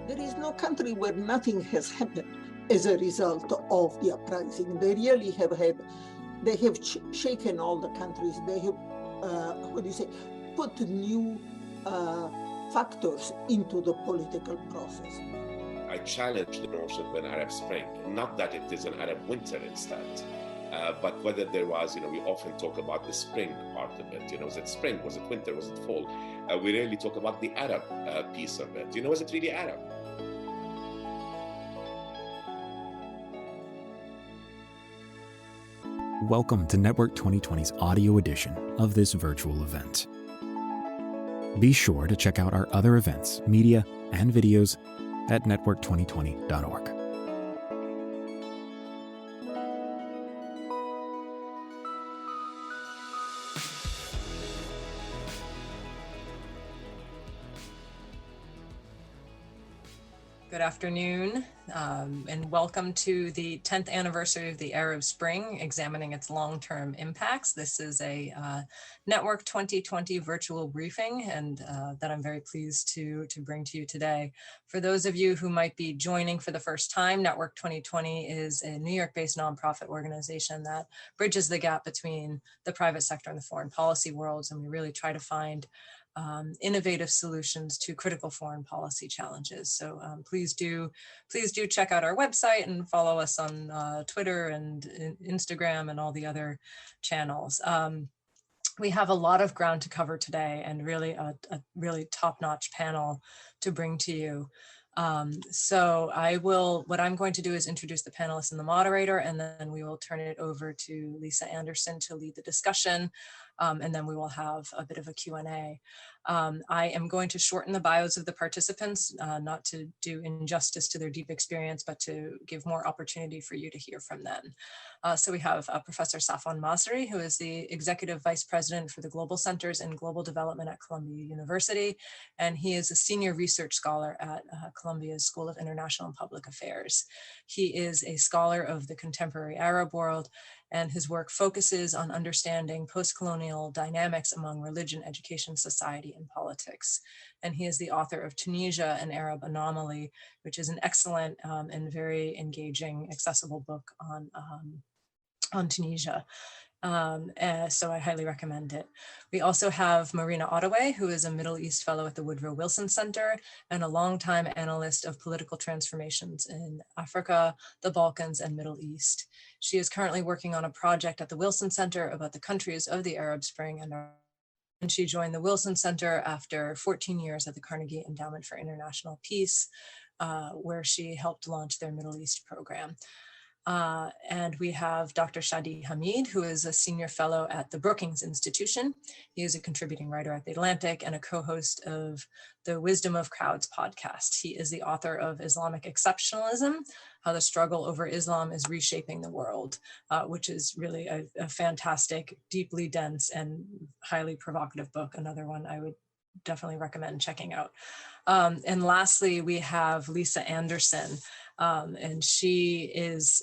There is no country where nothing has happened as a result of the uprising. They really have shaken all the countries. They have, put new factors into the political process. I challenge the notion of an Arab Spring, not that it is an Arab winter instead, but whether there was, we often talk about the spring part of it. Was it spring? Was it winter? Was it fall? We rarely talk about the Arab piece of it. Was it really Arab? Welcome to Network 2020's audio edition of this virtual event. Be sure to check out our other events, media, and videos at network2020.org. Good afternoon, and welcome to the 10th anniversary of the Arab Spring, examining its long-term impacts. This is a Network 2020 virtual briefing, and that I'm very pleased to bring to you today. For those of you who might be joining for the first time, Network 2020 is a New York-based nonprofit organization that bridges the gap between the private sector and the foreign policy worlds, and we really try to find innovative solutions to critical foreign policy challenges. So please do check out our website and follow us on Twitter and Instagram and all the other channels. We have a lot of ground to cover today and really a really top-notch panel to bring to you. So what I'm going to do is introduce the panelists and the moderator, and then we will turn it over to Lisa Anderson to lead the discussion. And then we will have a bit of a Q&A. I am going to shorten the bios of the participants, not to do injustice to their deep experience, but to give more opportunity for you to hear from them. So we have Professor Safwan Masri, who is the Executive Vice President for the Global Centers in Global Development at Columbia University, and he is a Senior Research Scholar at Columbia's School of International and Public Affairs. He is a scholar of the contemporary Arab world, and his work focuses on understanding post-colonial dynamics among religion, education, society, and politics. And he is the author of Tunisia, an Arab Anomaly, which is an excellent and very engaging, accessible book on Tunisia. So I highly recommend it. We also have Marina Ottaway, who is a Middle East Fellow at the Woodrow Wilson Center and a longtime analyst of political transformations in Africa, the Balkans, and Middle East. She is currently working on a project at the Wilson Center about the countries of the Arab Spring, and she joined the Wilson Center after 14 years at the Carnegie Endowment for International Peace, where she helped launch their Middle East program. And we have Dr. Shadi Hamid, who is a senior fellow at the Brookings Institution. He is a contributing writer at The Atlantic and a co-host of the Wisdom of Crowds podcast. He is the author of Islamic Exceptionalism, How the Struggle Over Islam is Reshaping the World, which is really a fantastic, deeply dense, and highly provocative book. Another one I would definitely recommend checking out. And lastly, we have Lisa Anderson, and she is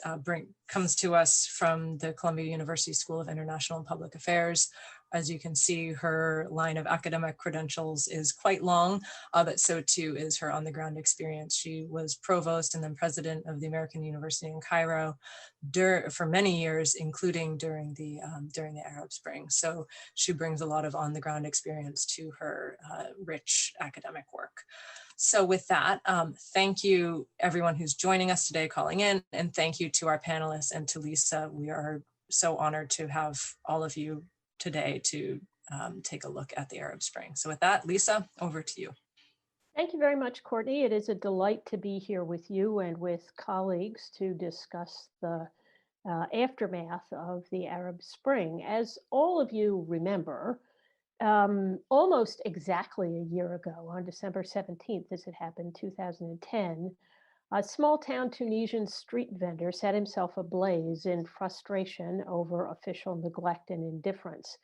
comes to us from the Columbia University School of International and Public Affairs. As you can see, her line of academic credentials is quite long, but so too is her on-the-ground experience. She was provost and then president of the American University in Cairo for many years, including during the Arab Spring. So she brings a lot of on-the-ground experience to her rich academic work. So with that, thank you everyone who's joining us today, calling in, and thank you to our panelists and to Lisa. We are so honored to have all of you today to take a look at the Arab Spring. So with that, Lisa, over to you. Thank you very much, Courtney. It is a delight to be here with you and with colleagues to discuss the aftermath of the Arab Spring. As all of you remember, almost exactly a year ago, on December 17th, as it happened, 2010, a small-town Tunisian street vendor set himself ablaze in frustration over official neglect and indifference,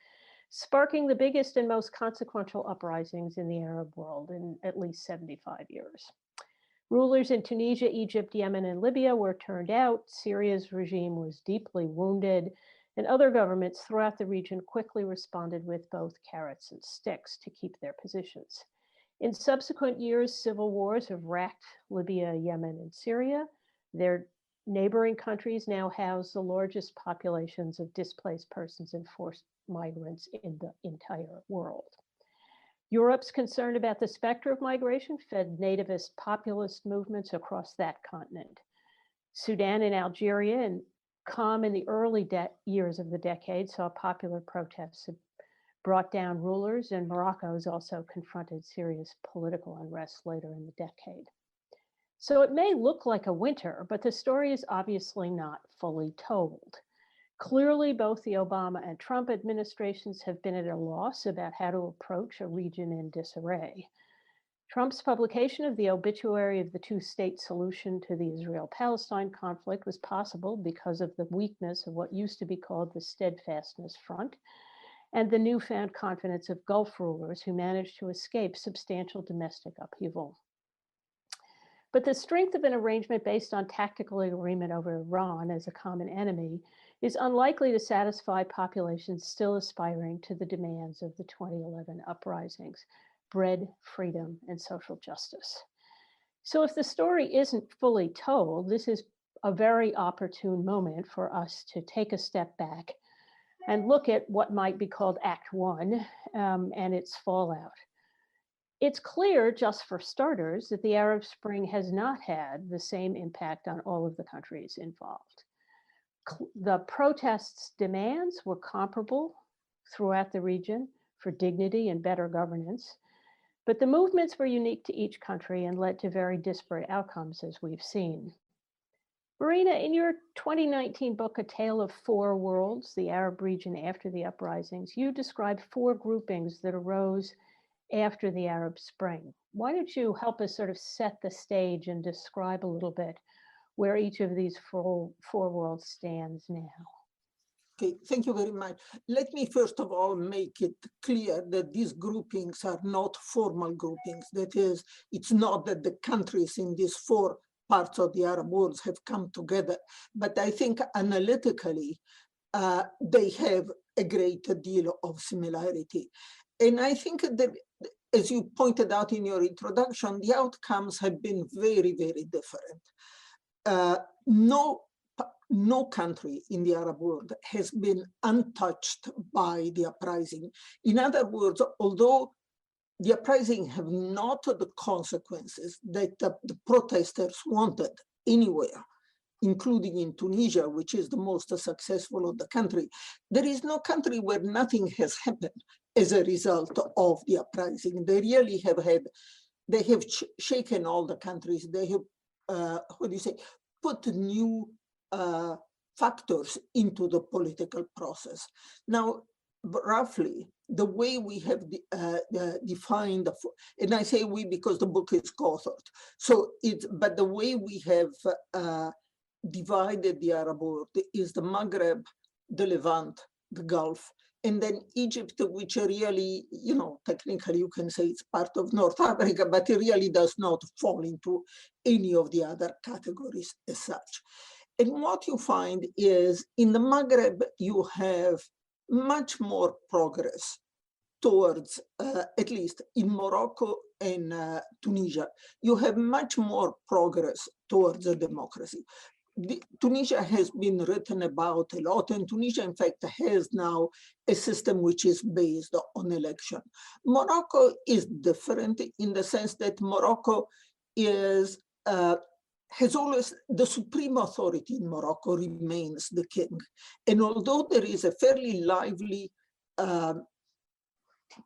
sparking the biggest and most consequential uprisings in the Arab world in at least 75 years. Rulers in Tunisia, Egypt, Yemen, and Libya were turned out. Syria's regime was deeply wounded, and other governments throughout the region quickly responded with both carrots and sticks to keep their positions. In subsequent years, civil wars have racked Libya, Yemen, and Syria. Their neighboring countries now house the largest populations of displaced persons and forced migrants in the entire world. Europe's concern about the specter of migration fed nativist populist movements across that continent. Sudan and Algeria, and calm in the early years of the decade, saw popular protests that brought down rulers, and Morocco has also confronted serious political unrest later in the decade. So it may look like a winter, but the story is obviously not fully told. Clearly, both the Obama and Trump administrations have been at a loss about how to approach a region in disarray. Trump's publication of the obituary of the two-state solution to the Israel-Palestine conflict was possible because of the weakness of what used to be called the Steadfastness Front and the newfound confidence of Gulf rulers who managed to escape substantial domestic upheaval. But the strength of an arrangement based on tactical agreement over Iran as a common enemy is unlikely to satisfy populations still aspiring to the demands of the 2011 uprisings: bread, freedom, and social justice. So if the story isn't fully told, this is a very opportune moment for us to take a step back and look at what might be called Act One and its fallout. It's clear, just for starters, that the Arab Spring has not had the same impact on all of the countries involved. The protests' demands were comparable throughout the region for dignity and better governance, but the movements were unique to each country and led to very disparate outcomes, as we've seen. Marina, in your 2019 book, A Tale of Four Worlds, the Arab Region After the Uprisings, you described four groupings that arose after the Arab Spring. Why don't you help us sort of set the stage and describe a little bit where each of these four worlds stands now? Okay, thank you very much. Let me first of all make it clear that these groupings are not formal groupings. That is, it's not that the countries in these four parts of the Arab world have come together, but I think analytically, they have a great deal of similarity. And I think that, as you pointed out in your introduction, the outcomes have been very, very different. No country in the Arab world has been untouched by the uprising. In other words, although the uprising have not the consequences that the protesters wanted anywhere, including in Tunisia, which is the most successful of the country, there is no country where nothing has happened as a result of the uprising. They really have they have shaken all the countries. They have, put new factors into the political process. Now, roughly, the way we have defined, and I say we because the book is co-authored, but the way we have divided the Arab world is the Maghreb, the Levant, the Gulf, and then Egypt, which really, technically you can say it's part of North Africa, but it really does not fall into any of the other categories as such. And what you find is in the Maghreb, you have much more progress towards, at least in Morocco and Tunisia, you have much more progress towards a democracy. Tunisia has been written about a lot, and Tunisia, in fact, has now a system which is based on election. Morocco is different in the sense that Morocco is has always, the supreme authority in Morocco remains the king. And although there is a fairly lively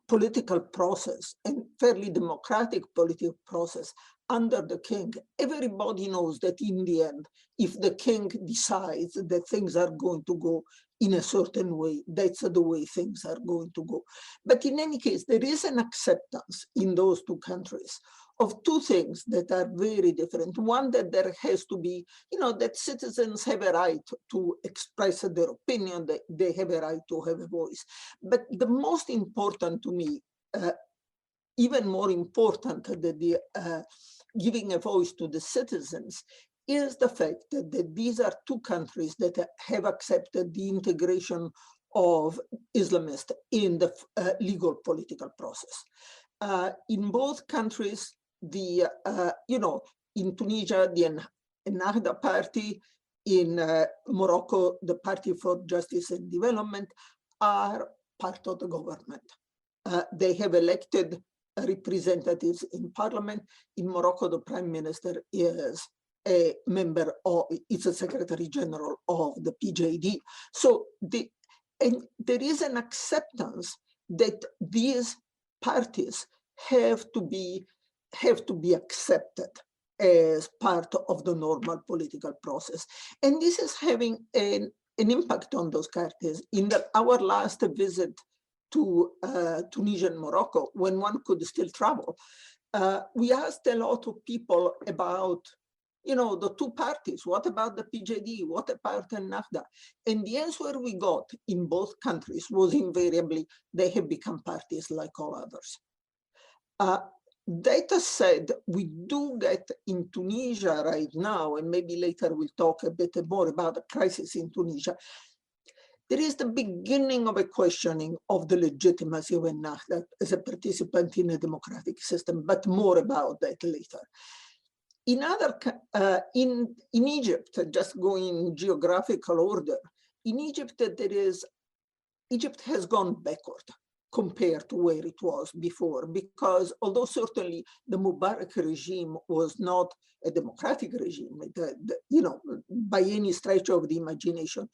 political process and fairly democratic political process under the king, everybody knows that in the end, if the king decides that things are going to go in a certain way, that's the way things are going to go. But in any case, there is an acceptance in those two countries of two things that are very different. One, that there has to be, that citizens have a right to express their opinion, that they have a right to have a voice. But the most important to me, even more important than the giving a voice to the citizens, is the fact that these are two countries that have accepted the integration of Islamists in the legal political process. in both countries, the, in Tunisia, the Ennahda party, in Morocco, the Party for Justice and Development, are part of the government. They have elected representatives in parliament. In Morocco, the prime minister is a member of, it's a secretary general of the PJD. So and there is an acceptance that these parties have to be accepted as part of the normal political process. And this is having an impact on those parties. In our last visit to Tunisia and Morocco, when one could still travel, we asked a lot of people about, the two parties. What about the PJD? What about Ennahda? And the answer we got in both countries was invariably, they have become parties like all others. Data said, we do get in Tunisia right now, and maybe later we'll talk a bit more about the crisis in Tunisia. There is the beginning of a questioning of the legitimacy of Ennahda as a participant in a democratic system, but more about that later. In Egypt, just going in geographical order, in Egypt, Egypt has gone backward compared to where it was before, because although certainly the Mubarak regime was not a democratic regime, by any stretch of the imagination,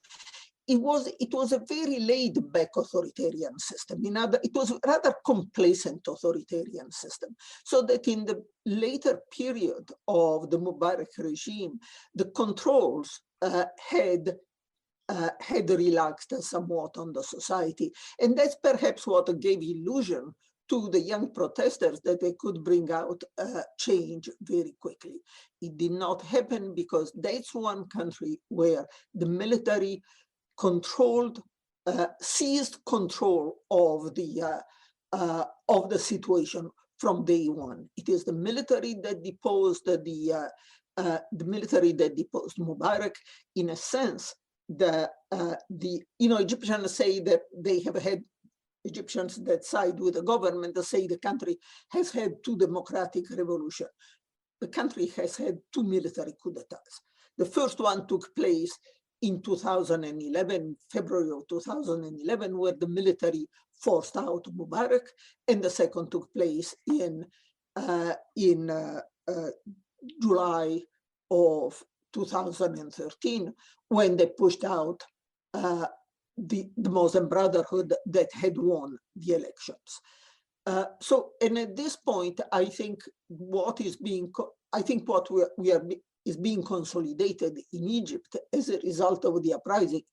it was a very laid-back authoritarian system. It was a rather complacent authoritarian system, so that in the later period of the Mubarak regime, the controls had relaxed somewhat on the society. And that's perhaps what gave illusion to the young protesters that they could bring out change very quickly. It did not happen because that's one country where the military seized control of the situation from day one. It is the military that deposed Mubarak. In a sense, Egyptians say that they have had Egyptians that side with the government that say the country has had two democratic revolutions. The country has had two military coup d'etats. The first one took place in 2011, February of 2011, where the military forced out Mubarak, and the second took place in July of 2013, when they pushed out the Muslim Brotherhood that had won the elections. And at this point, I think what is being consolidated in Egypt as a result of the uprising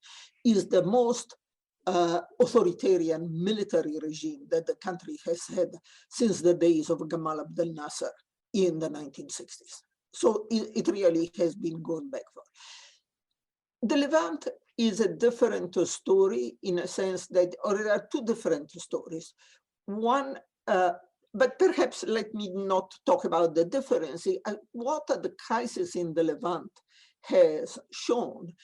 is the most authoritarian military regime that the country has had since the days of Gamal Abdel Nasser in the 1960s. So it really has been going backward. The Levant is a different story in a sense that, or there are two different stories. One, but perhaps let me not talk about the difference. What the crisis in the Levant has shown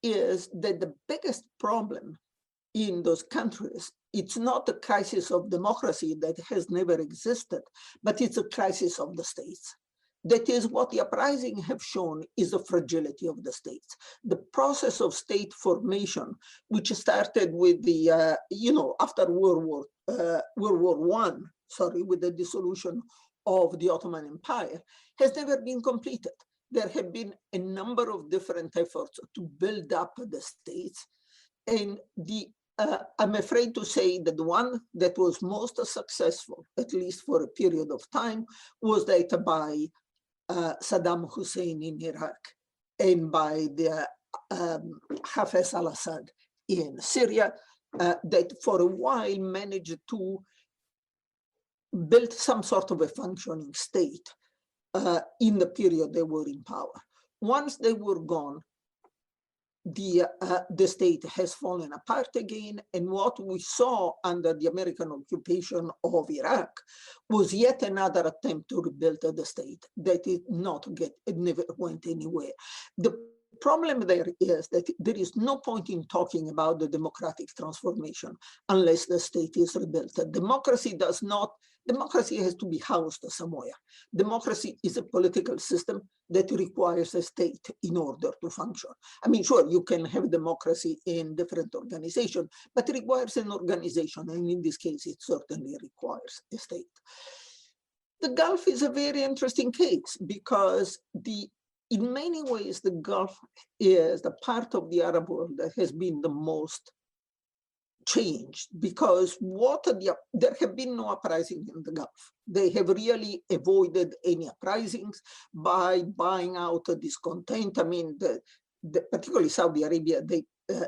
is that the biggest problem in those countries, it's not a crisis of democracy that has never existed, but it's a crisis of the states. That is what the uprising have shown is the fragility of the states. The process of state formation, which started with the, after World War I, with the dissolution of the Ottoman Empire, has never been completed. There have been a number of different efforts to build up the states. And I'm afraid to say that the one that was most successful, at least for a period of time, was that by Saddam Hussein in Iraq and by the Hafez al-Assad in Syria, that for a while managed to build some sort of a functioning state in the period they were in power. Once they were gone, the state has fallen apart again, and what we saw under the American occupation of Iraq was yet another attempt to rebuild the state that it never went anywhere. The problem there is that there is no point in talking about the democratic transformation unless the state is rebuilt. Democracy has to be housed somewhere. Democracy is a political system that requires a state in order to function. I mean, sure, you can have democracy in different organizations, but it requires an organization, and in this case, it certainly requires a state. The Gulf is a very interesting case because in many ways, the Gulf is the part of the Arab world that has been the most changed, because there have been no uprisings in the Gulf. They have really avoided any uprisings by buying out discontent. I mean, particularly Saudi Arabia, they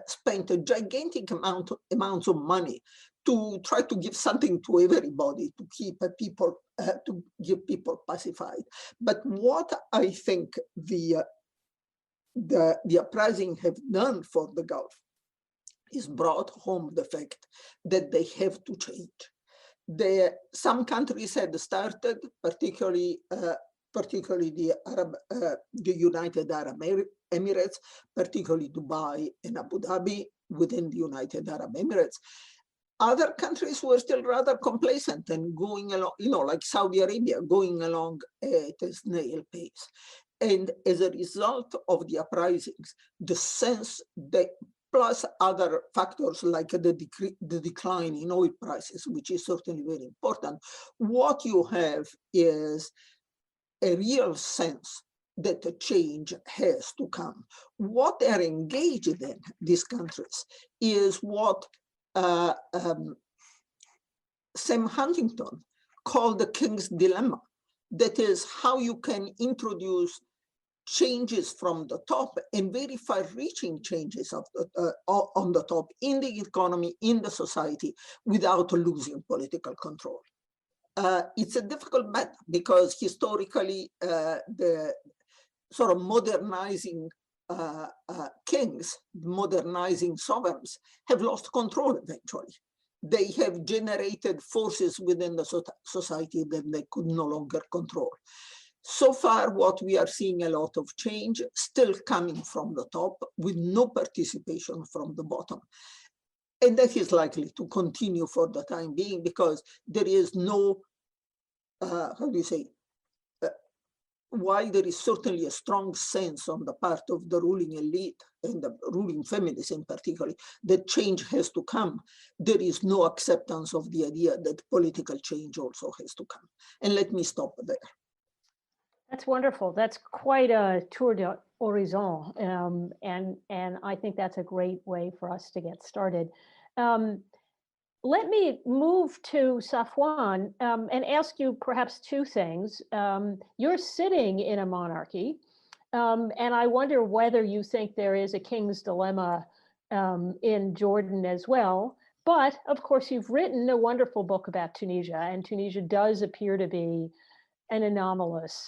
spent a gigantic amounts of money to try to give something to everybody, to keep people, to give people pacified. But what I think the uprising have done for the Gulf is brought home the fact that they have to change. Some countries had started, particularly the United Arab Emirates, particularly Dubai and Abu Dhabi within the United Arab Emirates. Other countries were still rather complacent and going along, like Saudi Arabia, going along at a snail pace. And as a result of the uprisings, the sense that, plus other factors like the decline in oil prices, which is certainly very important, what you have is a real sense that a change has to come. What they're engaged in, these countries, is what Sam Huntington called the King's Dilemma. That is how you can introduce changes from the top and very far-reaching changes on the top in the economy, in the society, without losing political control. It's a difficult matter because historically the sort of modernizing kings, modernizing sovereigns have lost control eventually. They have generated forces within the society that they could no longer control. So far, what we are seeing a lot of change still coming from the top with no participation from the bottom. And that is likely to continue for the time being because there is no, while there is certainly a strong sense on the part of the ruling elite and the ruling families in particular that change has to come, there is no acceptance of the idea that political change also has to come. And let me stop there. That's wonderful. That's quite a tour d'horizon, and I think that's a great way for us to get started. Let me move to Safwan and ask you perhaps two things. You're sitting in a monarchy, and I wonder whether you think there is a king's dilemma in Jordan as well. But of course, you've written a wonderful book about Tunisia, and Tunisia does appear to be an anomalous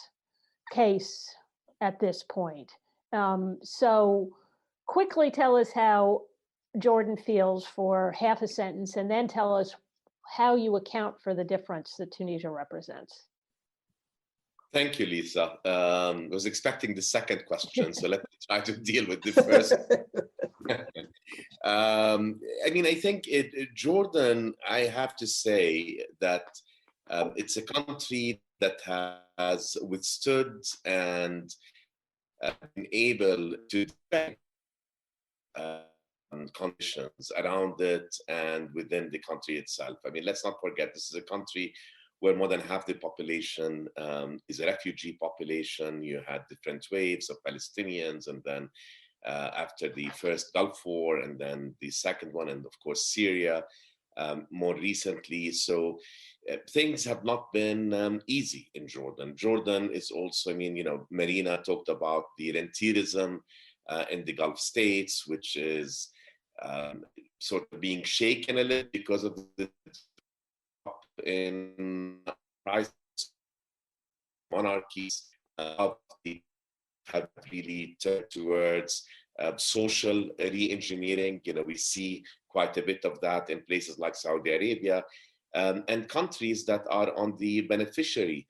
case at this point. So quickly tell us how Jordan feels for half a sentence, and then tell us how you account for the difference that Tunisia represents. Thank you, Lisa. I was expecting the second question, so let me try to deal with the first. I mean, I think Jordan, I have to say that it's a country that has withstood and been able to defend conditions around it and within the country itself. I mean, let's not forget, this is a country where more than half the population is a refugee population. You had different waves of Palestinians, and then after the first Gulf War, and then the second one, and of course Syria more recently. So things have not been easy in Jordan. Jordan is also, I mean, Marina talked about the rentierism in the Gulf states, which is sort of being shaken a little because of the drop in price monarchies have really turned towards social re-engineering. We see quite a bit of that in places like Saudi Arabia and countries that are on the beneficiary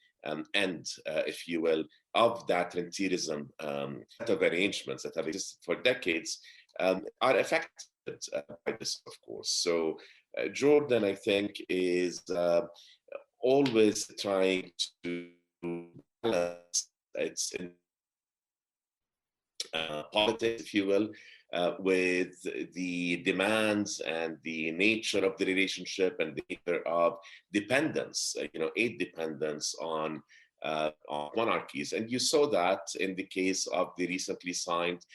end, if you will, of that rentierism set of arrangements that have existed for decades are affected by this, of course. So Jordan, I think, is always trying to balance its politics, if you will, with the demands and the nature of the relationship and the nature of dependence, aid dependence on monarchies. And you saw that in the case of the recently signed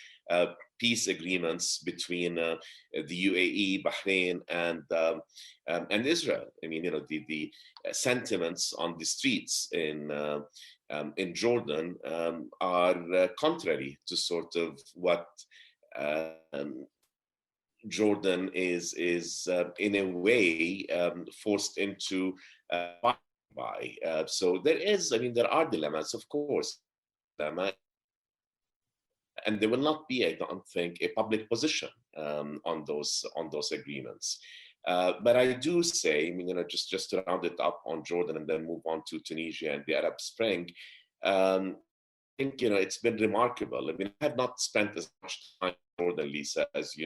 peace agreements between the UAE, Bahrain, and Israel. I mean, the sentiments on the streets in Jordan are contrary to sort of what Jordan is in a way forced into by. So there are dilemmas, of course, and there will not be, I don't think, a public position on those agreements. But I do say, just to round it up on Jordan and then move on to Tunisia and the Arab Spring, I think, it's been remarkable. I have not spent as much time in Jordan, Lisa, as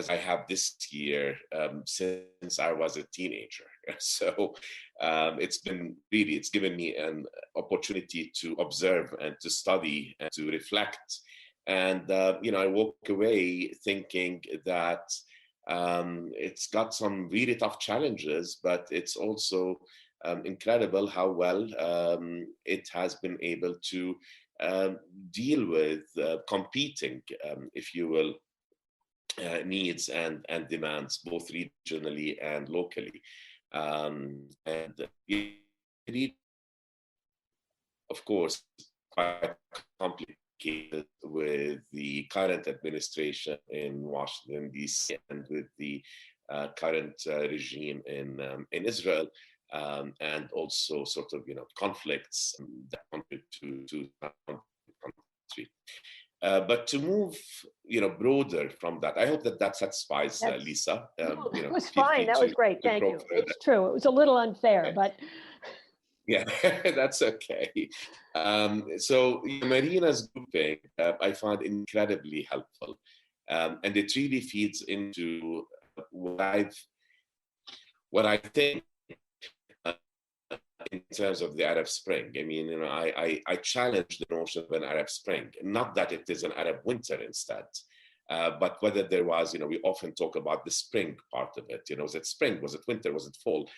I have this year since I was a teenager. So it's given me an opportunity to observe and to study and to reflect. And, I walk away thinking that it's got some really tough challenges, but it's also incredible how well it has been able to deal with competing, if you will, needs and demands, both regionally and locally. And of course, quite complicated with the current administration in Washington, D.C., and with the current regime in Israel, and also sort of, conflicts that contribute to the country. But to move, broader from that, I hope that satisfies Lisa. It was fine. That was great. Thank you. It's true. It was a little unfair, but yeah, that's okay. So Marina's grouping, I found incredibly helpful, and it really feeds into what I think. In terms of the Arab Spring, I challenge the notion of an Arab Spring, not that it is an Arab winter instead, but whether there was, we often talk about the spring part of it. Was it spring? Was it winter? Was it fall?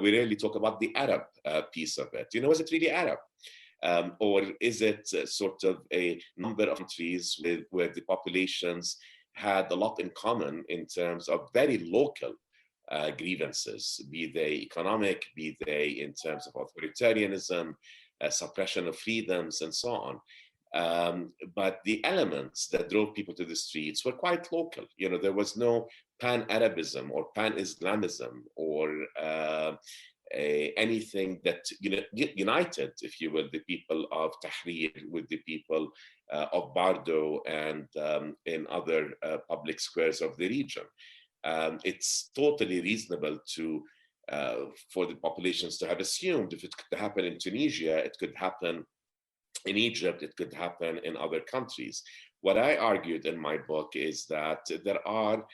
We rarely talk about the Arab piece of it. Was it really Arab? Or is it sort of a number of countries where the populations had a lot in common in terms of very local grievances, be they economic, be they in terms of authoritarianism, suppression of freedoms, and so on. But the elements that drove people to the streets were quite local. There was no pan-Arabism or pan-Islamism or anything that united, if you will, the people of Tahrir with the people of Bardo and in other public squares of the region. It's totally reasonable for the populations to have assumed if it could happen in Tunisia, it could happen in Egypt, it could happen in other countries. What I argued in my book is that there are,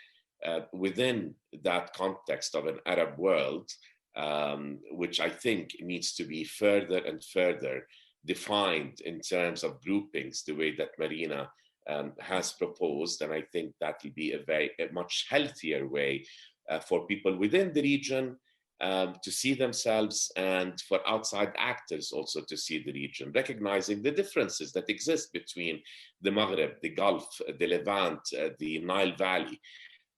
within that context of an Arab world, which I think needs to be further and further defined in terms of groupings, the way that Marina has proposed, and I think that will be a much healthier way for people within the region to see themselves, and for outside actors also to see the region, recognizing the differences that exist between the Maghreb, the Gulf, the Levant, the Nile Valley.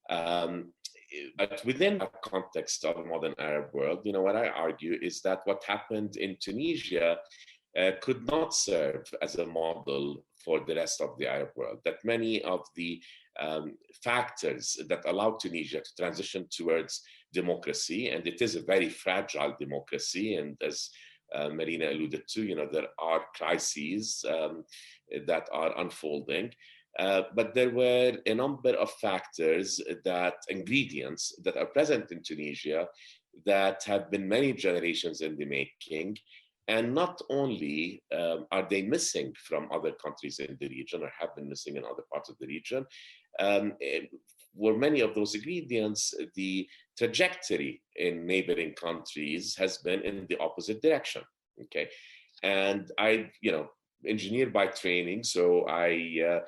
But within that context of a modern Arab world, what I argue is that what happened in Tunisia could not serve as a model for the rest of the Arab world, that many of the factors that allowed Tunisia to transition towards democracy, and it is a very fragile democracy, and as Marina alluded to, there are crises that are unfolding, but there were a number of factors, ingredients that are present in Tunisia that have been many generations in the making, And not only are they missing from other countries in the region or have been missing in other parts of the region, for many of those ingredients, the trajectory in neighboring countries has been in the opposite direction. Okay, and I, engineer by training, so I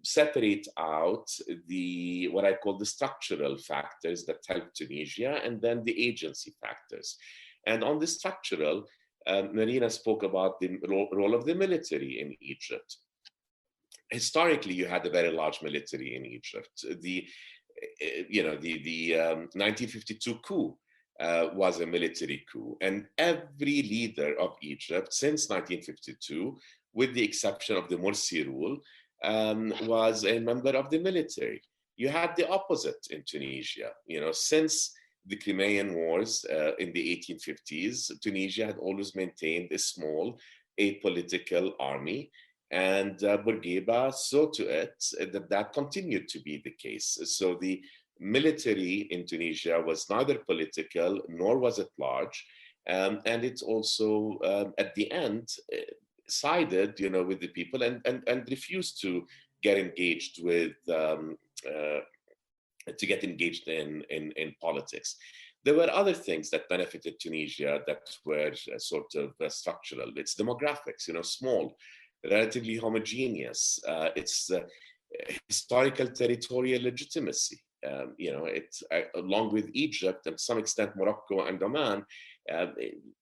separate out what I call the structural factors that help Tunisia, and then the agency factors. And on the structural, Marina spoke about the role of the military in Egypt. Historically, you had a very large military in Egypt. The 1952 coup was a military coup, and every leader of Egypt since 1952, with the exception of the Morsi rule, was a member of the military. You had the opposite in Tunisia. Since the Crimean Wars in the 1850s, Tunisia had always maintained a small apolitical army, and Bourguiba saw to it that continued to be the case. So the military in Tunisia was neither political nor was it large, and it also at the end sided, with the people and refused to get engaged with in politics. There were other things that benefited Tunisia that were sort of structural. Its demographics, small, relatively homogeneous. Its historical territorial legitimacy. Along with Egypt and to some extent Morocco and Oman,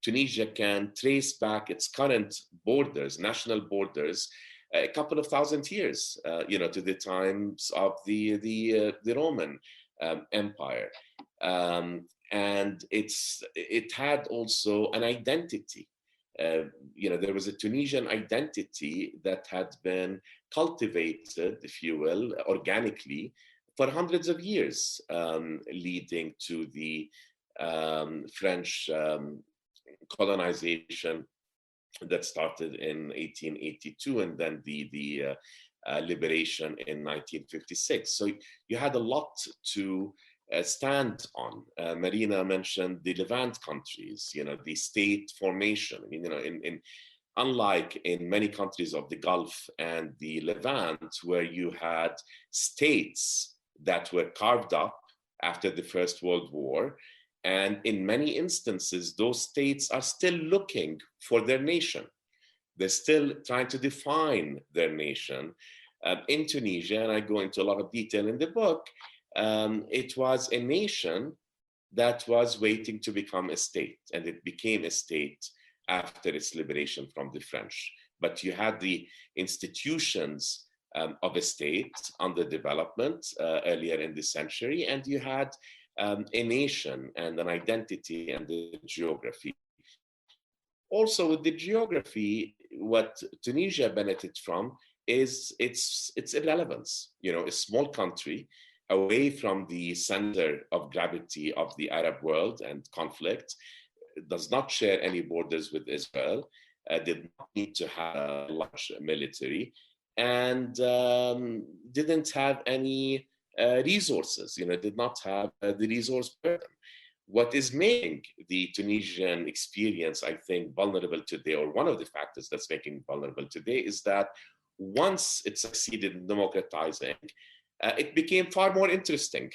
Tunisia can trace back its current borders, national borders, a couple of thousand years, to the times of the Roman Empire, and it had also an identity. There was a Tunisian identity that had been cultivated, if you will, organically for hundreds of years, leading to the French colonization that started in 1882 and then the liberation in 1956. So you had a lot to stand on. Marina mentioned the Levant countries, the state formation. Unlike in many countries of the Gulf and the Levant, where you had states that were carved up after the First World War, and in many instances, those states are still looking for their nation. They're still trying to define their nation. In Tunisia, and I go into a lot of detail in the book, it was a nation that was waiting to become a state, and it became a state after its liberation from the French. But you had the institutions of a state under development earlier in the century, and you had a nation and an identity and the geography. Also, with the geography, what Tunisia benefited from is its irrelevance. A small country away from the center of gravity of the Arab world and conflict, does not share any borders with Israel, did not need to have a large military, and didn't have any resources, did not have the resource burden. What is making the Tunisian experience, I think, vulnerable today, or one of the factors that's making it vulnerable today, is that once it succeeded in democratizing, it became far more interesting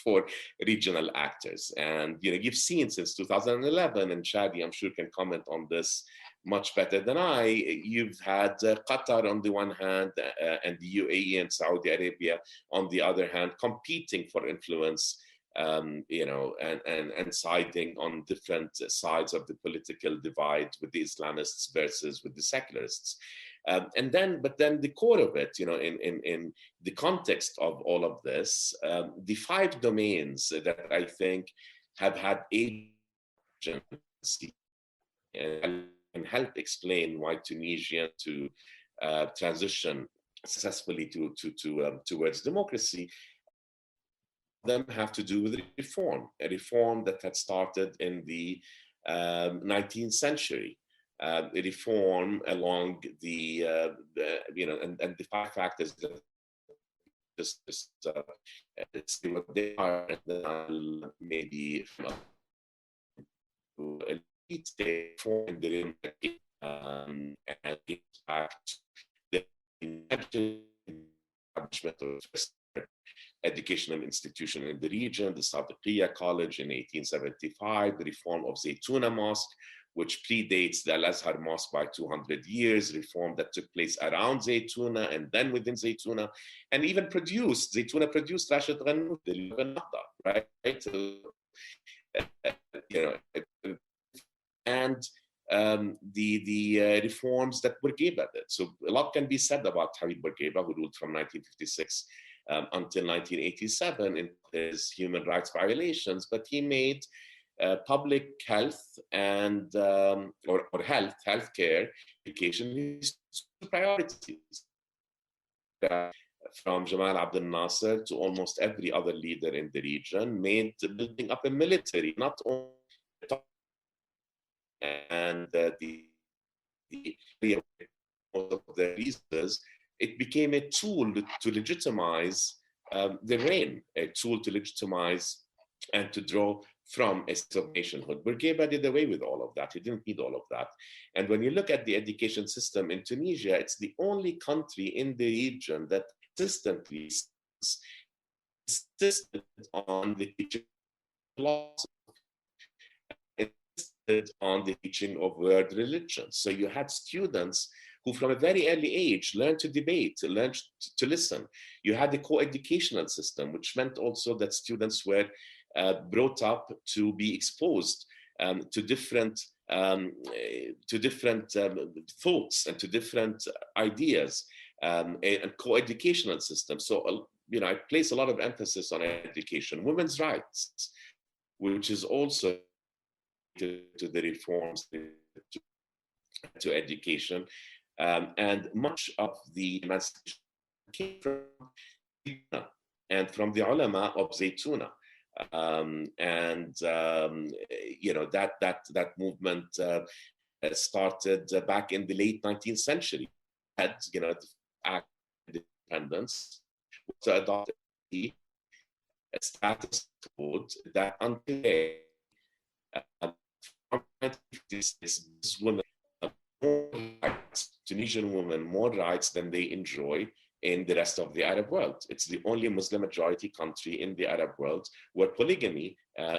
for regional actors. And you've seen since 2011, and Shadi, I'm sure, can comment on this much better than I, you've had Qatar on the one hand and the UAE and Saudi Arabia on the other hand, competing for influence, and siding on different sides of the political divide with the Islamists versus with the secularists. But then the core of it, in the context of all of this, the 5 domains that I think have had agency and help explain why Tunisia to transition successfully towards democracy, them have to do with reform, a reform that had started in the 19th century. A reform along the and the 5 factors that just see what they are, and then I'll maybe reform in the and in fact, the establishment of educational institution in the region, the Sadiqiyya College in 1875, the reform of Zaytuna Mosque, which predates the Al-Azhar Mosque by 200 years, reform that took place around Zaytuna and then within Zaytuna, and even Zaytuna produced Rashid Ghannouch, the Nahda, right? And the reforms that Bourguiba did. So a lot can be said about Habib Bourguiba, who ruled from 1956 until 1987 in his human rights violations, but he made public health and or healthcare, education his priorities. From Jamal Abdel Nasser to almost every other leader in the region, made building up a military, not only and the of the reasons, it became a tool to legitimize the reign, a tool to legitimize and to draw from a sense of nationhood. Bourguiba did away with all of that. He didn't need all of that. And when you look at the education system in Tunisia, it's the only country in the region that consistently insisted on the teaching of philosophy, insisted on the teaching of world religions. So you had students who from a very early age learned to debate, learned to listen. You had a co-educational system, which meant also that students were brought up to be exposed to different thoughts and to different ideas, and co-educational system. So, I place a lot of emphasis on education, women's rights, which is also to the reforms to education, and much of the emancipation came from and from the ulama of Zaytuna. That movement started back in the late 19th century. Had the Act of Independence to adopt a status code that until women more rights, Tunisian women more rights than they enjoy in the rest of the Arab world. It's the only Muslim majority country in the Arab world where polygamy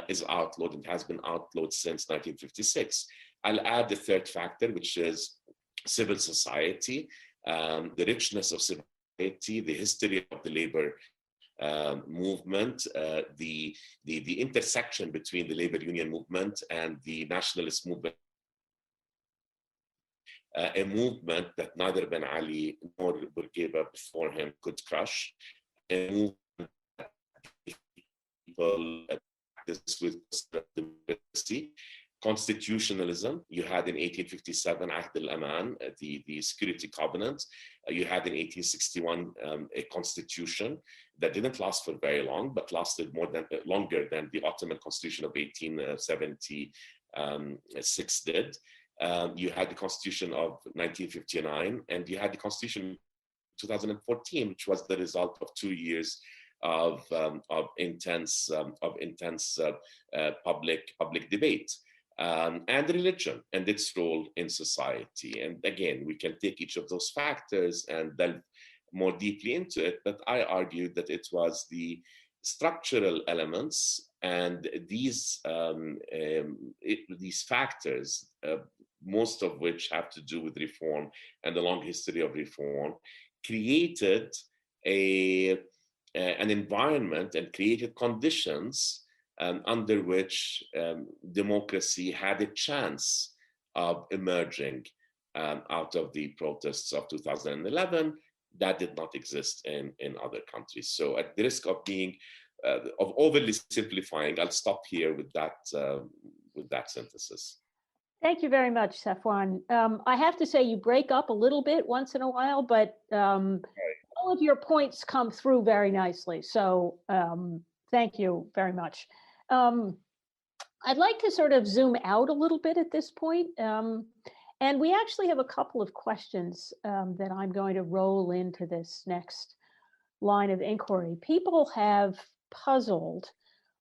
is outlawed and has been outlawed since 1956. I'll add the third factor, which is civil society, the richness of civil society, the history of the labor movement, the intersection between the labor union movement and the nationalist movement, a movement that neither Ben Ali nor Bourguiba before him could crush, a movement that people practice with democracy. Constitutionalism, you had in 1857 Ahd al-Aman, the Security Covenant. You had in 1861 a constitution that didn't last for very long, but lasted longer than the Ottoman Constitution of 1876 did. You had the Constitution of 1959, and you had the Constitution of 2014, which was the result of 2 years of intense public debate, and religion and its role in society. And again, we can take each of those factors and delve more deeply into it, but I argued that it was the structural elements and these factors, most of which have to do with reform and the long history of reform, created an environment and created conditions under which democracy had a chance of emerging out of the protests of 2011 that did not exist in other countries. So at the risk of being of overly simplifying, I'll stop here with that synthesis. Thank you very much, Safwan. I have to say you break up a little bit once in a while, but all of your points come through very nicely. So thank you very much. I'd like to sort of zoom out a little bit at this point. And we actually have a couple of questions that I'm going to roll into this next line of inquiry. People have puzzled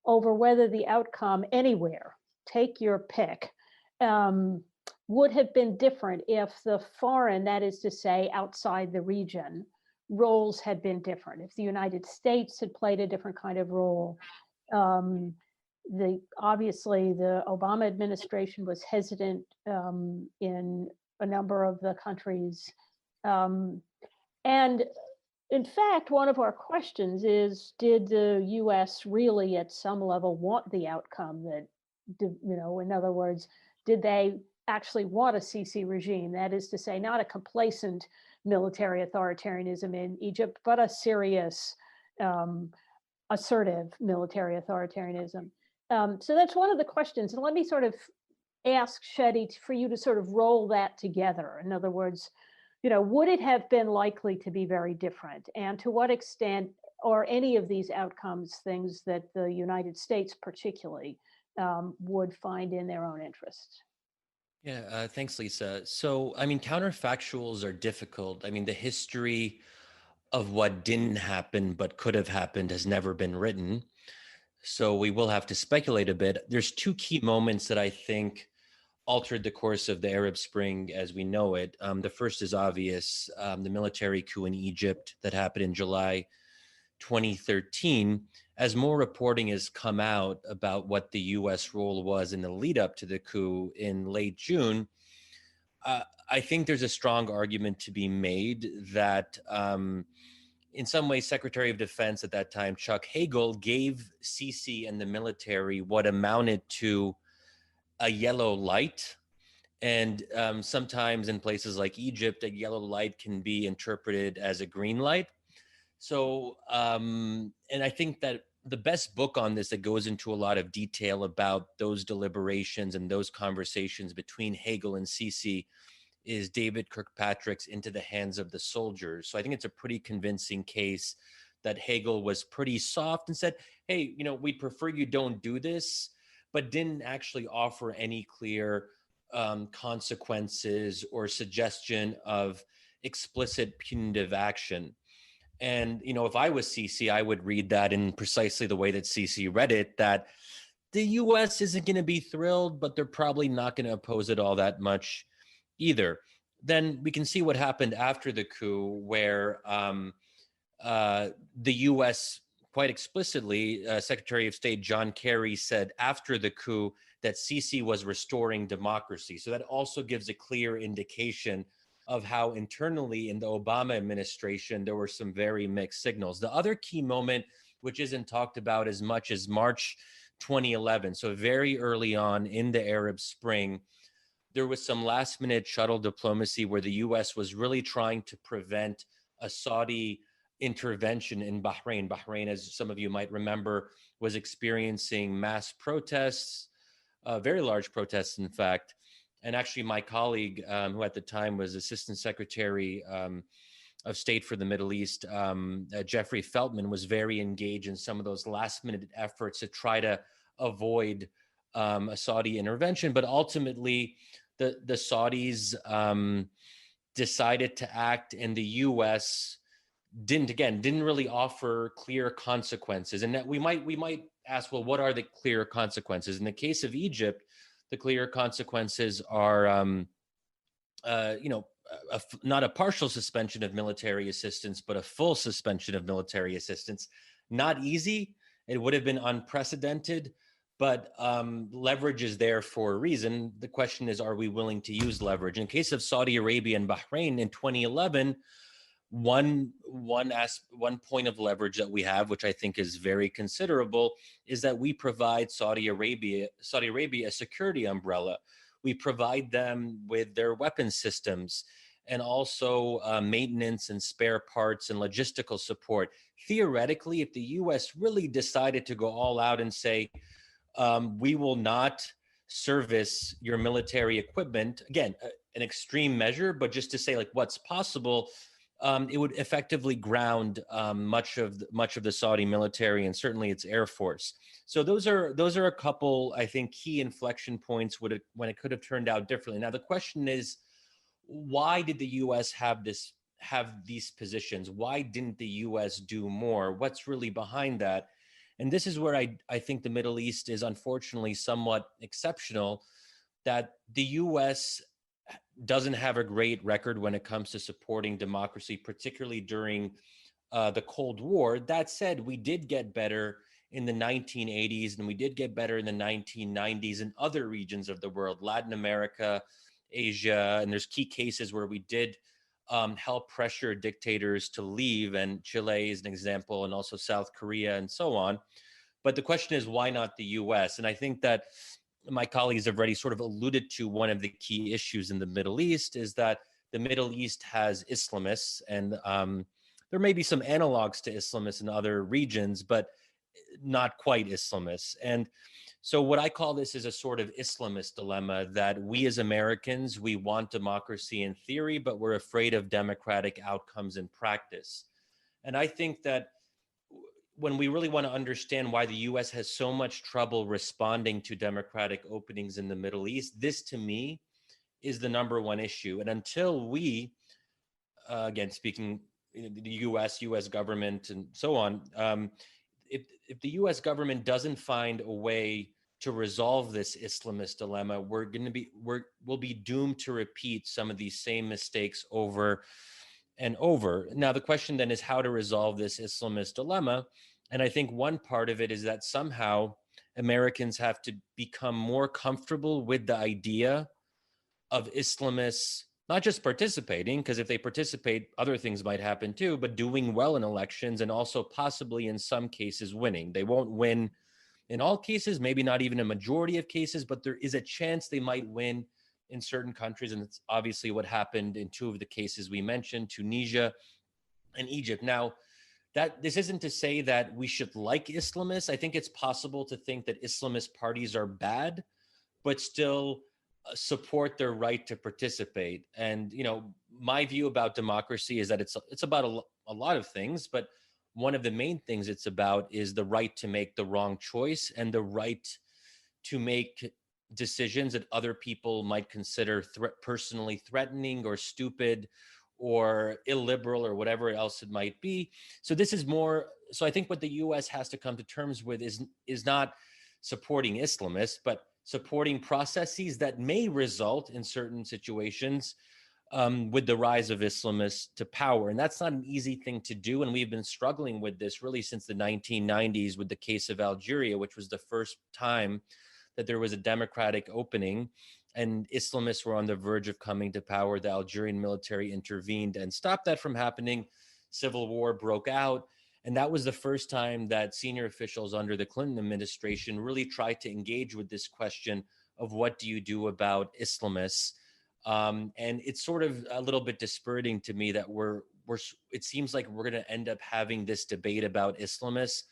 over whether the outcome anywhere, take your pick, would have been different if the foreign, that is to say, outside the region, roles had been different. If the United States had played a different kind of role, obviously the Obama administration was hesitant in a number of the countries. And in fact, one of our questions is, did the US really at some level want the outcome that, in other words, did they actually want a Sisi regime? That is to say, not a complacent military authoritarianism in Egypt, but a serious, assertive military authoritarianism. So that's one of the questions. And let me sort of ask Shadi for you to sort of roll that together. In other words, would it have been likely to be very different? And to what extent are any of these outcomes things that the United States particularly would find in their own interest? Yeah, thanks, Lisa. So, counterfactuals are difficult. The history of what didn't happen but could have happened has never been written. So we will have to speculate a bit. There's two key moments that I think altered the course of the Arab Spring as we know it. The first is obvious, the military coup in Egypt that happened in July 2013. As more reporting has come out about what the US role was in the lead up to the coup in late June, I think there's a strong argument to be made that in some ways, Secretary of Defense at that time, Chuck Hagel, gave Sisi and the military what amounted to a yellow light. And sometimes in places like Egypt, a yellow light can be interpreted as a green light. So, and I think that the best book on this that goes into a lot of detail about those deliberations and those conversations between Hagel and Sisi is David Kirkpatrick's Into the Hands of the Soldiers. So I think it's a pretty convincing case that Hagel was pretty soft and said, hey, we'd prefer you don't do this, but didn't actually offer any clear consequences or suggestion of explicit punitive action. And, if I was Sisi, I would read that in precisely the way that Sisi read it, that the US isn't going to be thrilled, but they're probably not going to oppose it all that much either. Then we can see what happened after the coup, where the US quite explicitly, Secretary of State John Kerry said after the coup that Sisi was restoring democracy. So that also gives a clear indication of how internally in the Obama administration, there were some very mixed signals. The other key moment, which isn't talked about as much, as March 2011. So very early on in the Arab Spring, there was some last minute shuttle diplomacy where the US was really trying to prevent a Saudi intervention in Bahrain. Bahrain, as some of you might remember, was experiencing mass protests, very large protests, in fact. And actually, my colleague, who at the time was Assistant Secretary of State for the Middle East, Jeffrey Feltman, was very engaged in some of those last-minute efforts to try to avoid a Saudi intervention. But ultimately, the Saudis decided to act, and the U.S. didn't really offer clear consequences. And that we might ask, well, what are the clear consequences? In the case of Egypt, the clear consequences are, not a partial suspension of military assistance, but a full suspension of military assistance. Not easy. It would have been unprecedented, but leverage is there for a reason. The question is, are we willing to use leverage? In the case of Saudi Arabia and Bahrain in 2011, one point of leverage that we have, which I think is very considerable, is that we provide Saudi Arabia a security umbrella. We provide them with their weapon systems and also maintenance and spare parts and logistical support. Theoretically, if the U.S. really decided to go all out and say, we will not service your military equipment, again, an extreme measure, but just to say like what's possible, it would effectively ground much of the Saudi military and certainly its air force. So those are a couple, I think, key inflection points when it could have turned out differently. Now the question is, why did the U.S. have these positions? Why didn't the U.S. do more? What's really behind that? And this is where I think the Middle East is unfortunately somewhat exceptional, that the US doesn't have a great record when it comes to supporting democracy, particularly during the Cold War. That said, we did get better in the 1980s, and we did get better in the 1990s in other regions of the world, Latin America, Asia, and there's key cases where we did help pressure dictators to leave, and Chile is an example, and also South Korea and so on. But the question is, why not the US? And I think that my colleagues have already sort of alluded to one of the key issues in the Middle East is that the Middle East has Islamists, and there may be some analogs to Islamists in other regions, but not quite Islamists. And so what I call this is a sort of Islamist dilemma, that we as Americans, we want democracy in theory, but we're afraid of democratic outcomes in practice. And I think that when we really want to understand why the US has so much trouble responding to democratic openings in the Middle East, this to me is the number one issue. And until we, again, speaking the US government and so on, if the US government doesn't find a way to resolve this Islamist dilemma, we'll be doomed to repeat some of these same mistakes over and over. Now, the question then is how to resolve this Islamist dilemma. And I think one part of it is that somehow Americans have to become more comfortable with the idea of Islamists not just participating, because if they participate, other things might happen too, but doing well in elections and also possibly in some cases winning. They won't win in all cases, maybe not even a majority of cases, but there is a chance they might win in certain countries. And it's obviously what happened in two of the cases we mentioned, Tunisia and Egypt. Now, this isn't to say that we should like Islamists. I think it's possible to think that Islamist parties are bad, but still support their right to participate. And, my view about democracy is that it's about a lot of things, but one of the main things it's about is the right to make the wrong choice and the right to make decisions that other people might consider personally threatening or stupid or illiberal or whatever else it might be. So this is more, so I think what the US has to come to terms with is not supporting Islamists, but supporting processes that may result in certain situations with the rise of Islamists to power. And that's not an easy thing to do. And we've been struggling with this really since the 1990s with the case of Algeria, which was the first time that there was a democratic opening and Islamists were on the verge of coming to power. The Algerian military intervened and stopped that from happening. Civil war broke out. And that was the first time that senior officials under the Clinton administration really tried to engage with this question of what do you do about Islamists? And it's sort of a little bit dispiriting to me that it seems like we're going to end up having this debate about Islamists,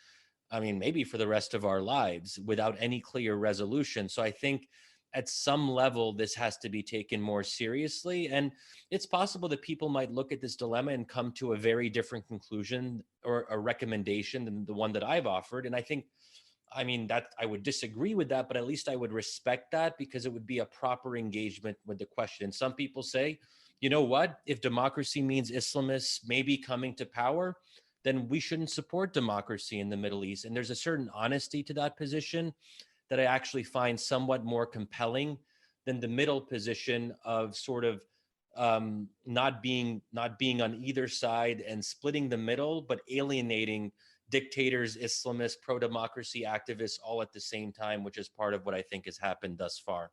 maybe for the rest of our lives without any clear resolution. So I think at some level, this has to be taken more seriously. And it's possible that people might look at this dilemma and come to a very different conclusion or a recommendation than the one that I've offered. And I think, that I would disagree with that, but at least I would respect that because it would be a proper engagement with the question. And some people say, you know what, if democracy means Islamists maybe coming to power, then we shouldn't support democracy in the Middle East. And there's a certain honesty to that position that I actually find somewhat more compelling than the middle position of sort of not being on either side and splitting the middle, but alienating dictators, Islamists, pro-democracy activists all at the same time, which is part of what I think has happened thus far.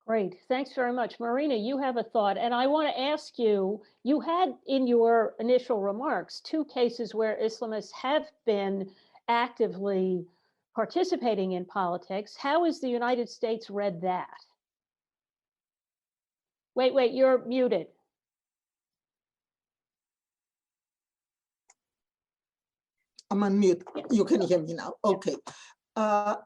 Great, thanks very much. Marina, you have a thought, and I want to ask you, you had in your initial remarks two cases where Islamists have been actively participating in politics. How has the United States read that? Wait, you're muted. I'm on mute. You can hear me now. Okay. I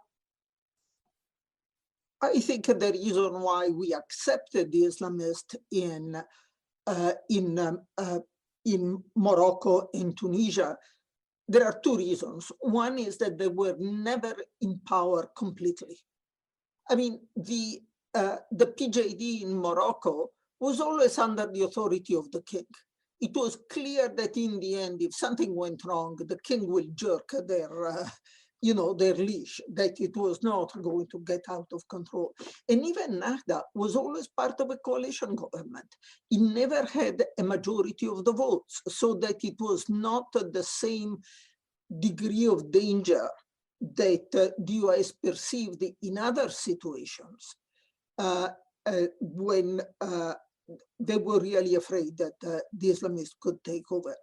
think the reason why we accepted the Islamists in Morocco and Tunisia, there are two reasons. One is that they were never in power completely. The PJD in Morocco was always under the authority of the king. It was clear that in the end, if something went wrong, the king will jerk their leash, that it was not going to get out of control. And even Nahda was always part of a coalition government. It never had a majority of the votes, so that it was not the same degree of danger that the US perceived in other situations when they were really afraid that the Islamists could take over.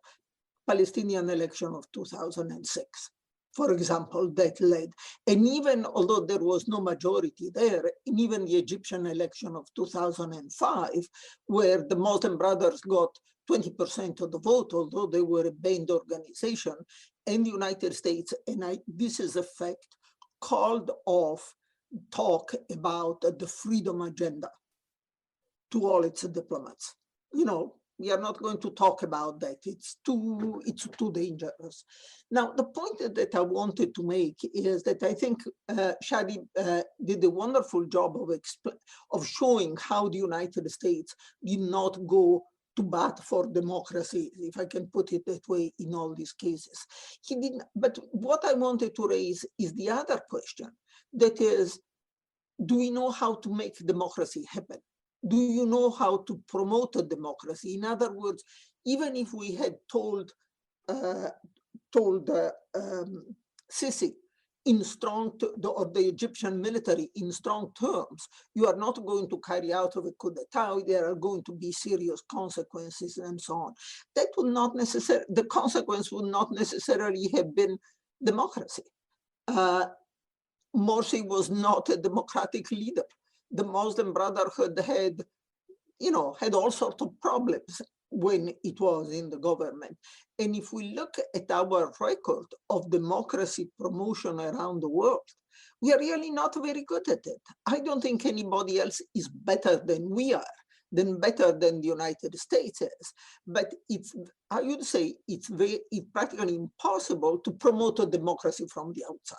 Palestinian election of 2006. For example, that led, and even although there was no majority there, in even the Egyptian election of 2005, where the Muslim Brothers got 20% of the vote, although they were a banned organization, and the United States, and this is a fact, called off talk about the freedom agenda to all its diplomats. We are not going to talk about that. It's too dangerous. Now, the point that I wanted to make is that I think Shadi did a wonderful job of showing how the United States did not go to bat for democracy, if I can put it that way, in all these cases. He didn't. But what I wanted to raise is the other question, that is, do we know how to make democracy happen? Do you know how to promote a democracy? In other words, even if we had told Sisi or the Egyptian military in strong terms, you are not going to carry out of a coup d'etat, there are going to be serious consequences and so on. That would not necessarily, the consequence would not necessarily have been democracy. Morsi was not a democratic leader. The Muslim Brotherhood had all sorts of problems when it was in the government. And if we look at our record of democracy promotion around the world, we are really not very good at it. I don't think anybody else is better than we are, better than the United States is. But I would say it's practically impossible to promote a democracy from the outside,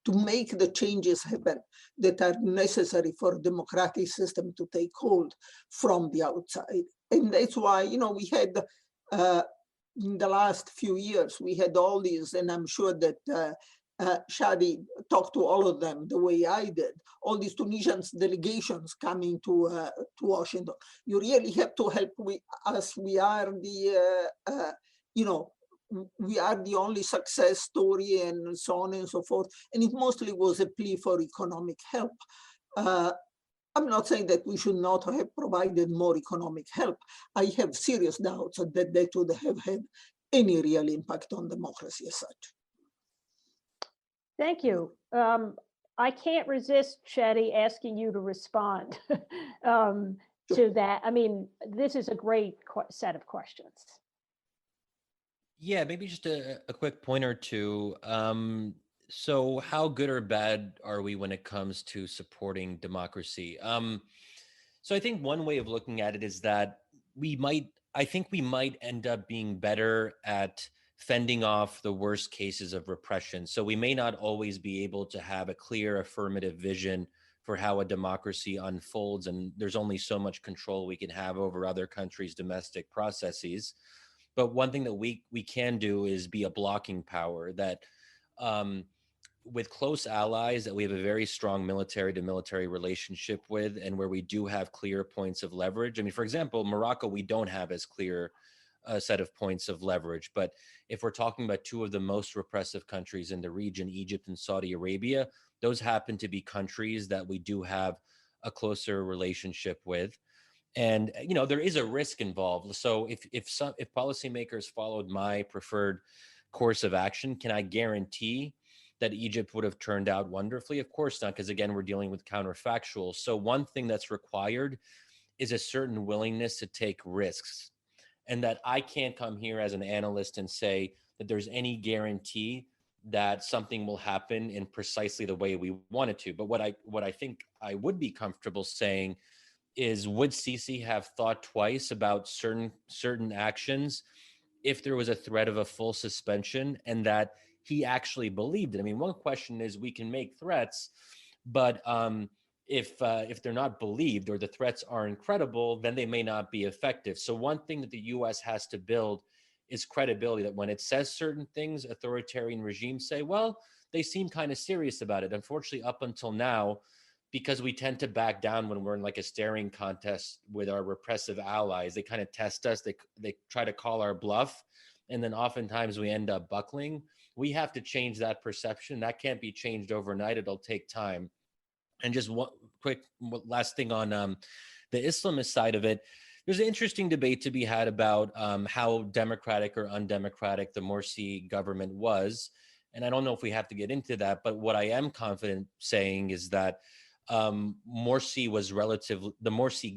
to make the changes happen that are necessary for a democratic system to take hold from the outside. And that's why, we had, in the last few years, we had all these, and I'm sure that Shadi talked to all of them the way I did, all these Tunisian delegations coming to Washington. You really have to help us. We are we are the only success story, and so on and so forth. And it mostly was a plea for economic help. I'm not saying that we should not have provided more economic help. I have serious doubts that that would have had any real impact on democracy as such. Thank you. I can't resist, Shadi, asking you to respond to that. I mean, this is a great set of questions. Yeah, maybe just a quick point or two. So how good or bad are we when it comes to supporting democracy? So I think one way of looking at it is that I think we might end up being better at fending off the worst cases of repression. So we may not always be able to have a clear affirmative vision for how a democracy unfolds, and there's only so much control we can have over other countries' domestic processes. But one thing that we can do is be a blocking power that with close allies that we have a very strong military to military relationship with, and where we do have clear points of leverage. I mean, for example, Morocco, we don't have as clear a set of points of leverage. But if we're talking about two of the most repressive countries in the region, Egypt and Saudi Arabia, those happen to be countries that we do have a closer relationship with. And, there is a risk involved. So if policymakers followed my preferred course of action, can I guarantee that Egypt would have turned out wonderfully? Of course not, because again, we're dealing with counterfactuals. So one thing that's required is a certain willingness to take risks. And that I can't come here as an analyst and say that there's any guarantee that something will happen in precisely the way we want it to. But what I think I would be comfortable saying is, would Sisi have thought twice about certain actions if there was a threat of a full suspension and that he actually believed it? I mean, one question is, we can make threats, but if they're not believed or the threats aren't credible, then they may not be effective. So one thing that the U.S. has to build is credibility, that when it says certain things, authoritarian regimes say, well, they seem kind of serious about it. Unfortunately, up until now, because we tend to back down when we're in like a staring contest with our repressive allies, they kind of test us. They try to call our bluff, and then oftentimes we end up buckling. We have to change that perception. That can't be changed overnight. It'll take time. And just one quick last thing on the Islamist side of it. There's an interesting debate to be had about how democratic or undemocratic the Morsi government was. And I don't know if we have to get into that, but what I am confident saying is that the Morsi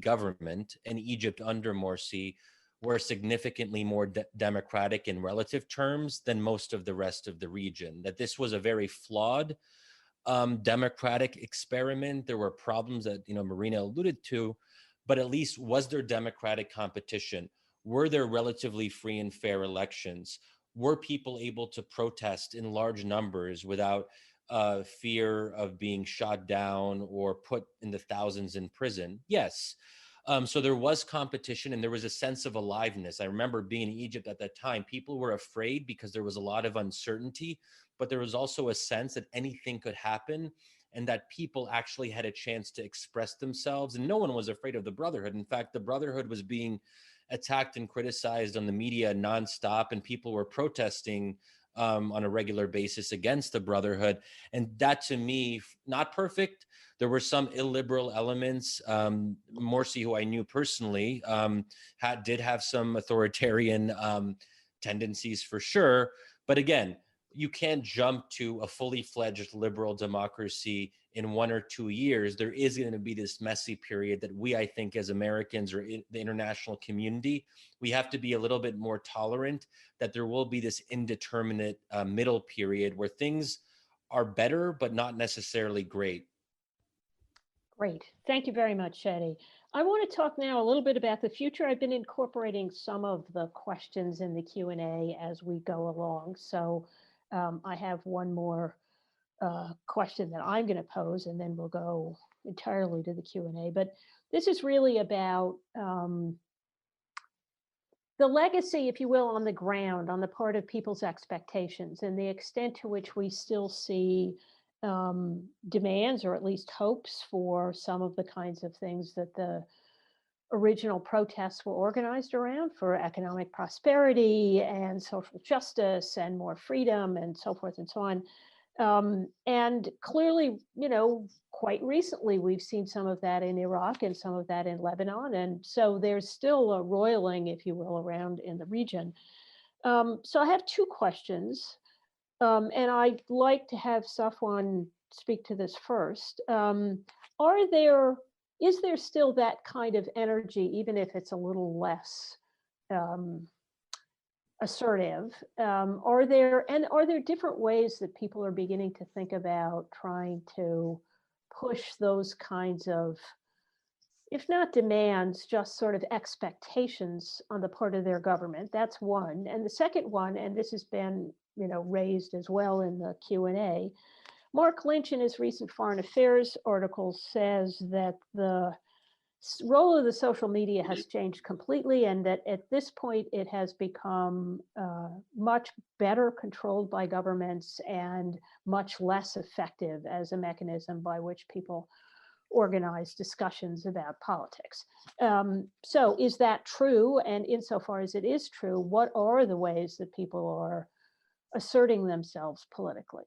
government and Egypt under Morsi were significantly more democratic in relative terms than most of the rest of the region, that this was a very flawed democratic experiment. There were problems that, Marina alluded to, but at least was there democratic competition? Were there relatively free and fair elections? Were people able to protest in large numbers without fear of being shot down or put in the thousands in prison? Yes. So there was competition and there was a sense of aliveness. I remember being in Egypt at that time. People were afraid because there was a lot of uncertainty, but there was also a sense that anything could happen and that people actually had a chance to express themselves. And no one was afraid of the Brotherhood. In fact, the Brotherhood was being attacked and criticized on the media nonstop, and people were protesting on a regular basis against the Brotherhood. And that, to me, not perfect. There were some illiberal elements. Morsi, who I knew personally, did have some authoritarian tendencies for sure. But again, you can't jump to a fully fledged liberal democracy in 1 or 2 years. There is going to be this messy period that we, I think, as Americans or in the international community, we have to be a little bit more tolerant that there will be this indeterminate middle period where things are better, but not necessarily great. Great. Thank you very much, Shadi. I want to talk now a little bit about the future. I've been incorporating some of the questions in the Q&A as we go along. So I have one more question that I'm going to pose, and then we'll go entirely to the Q&A. But this is really about the legacy, if you will, on the ground, on the part of people's expectations, and the extent to which we still see demands, or at least hopes, for some of the kinds of things that the original protests were organized around, for economic prosperity and social justice and more freedom and so forth and so on. And clearly, quite recently, we've seen some of that in Iraq and some of that in Lebanon. And so there's still a roiling, if you will, around in the region. So I have two questions. And I'd like to have Safwan speak to this first. Is there still that kind of energy, even if it's a little less assertive? Are there different ways that people are beginning to think about trying to push those kinds of, if not demands, just sort of expectations on the part of their government? That's one. And the second one, and this has been raised as well in the Q&A, Mark Lynch, in his recent Foreign Affairs article, says that the role of the social media has changed completely, and that at this point it has become much better controlled by governments and much less effective as a mechanism by which people organize discussions about politics. So is that true? And insofar as it is true, what are the ways that people are asserting themselves politically?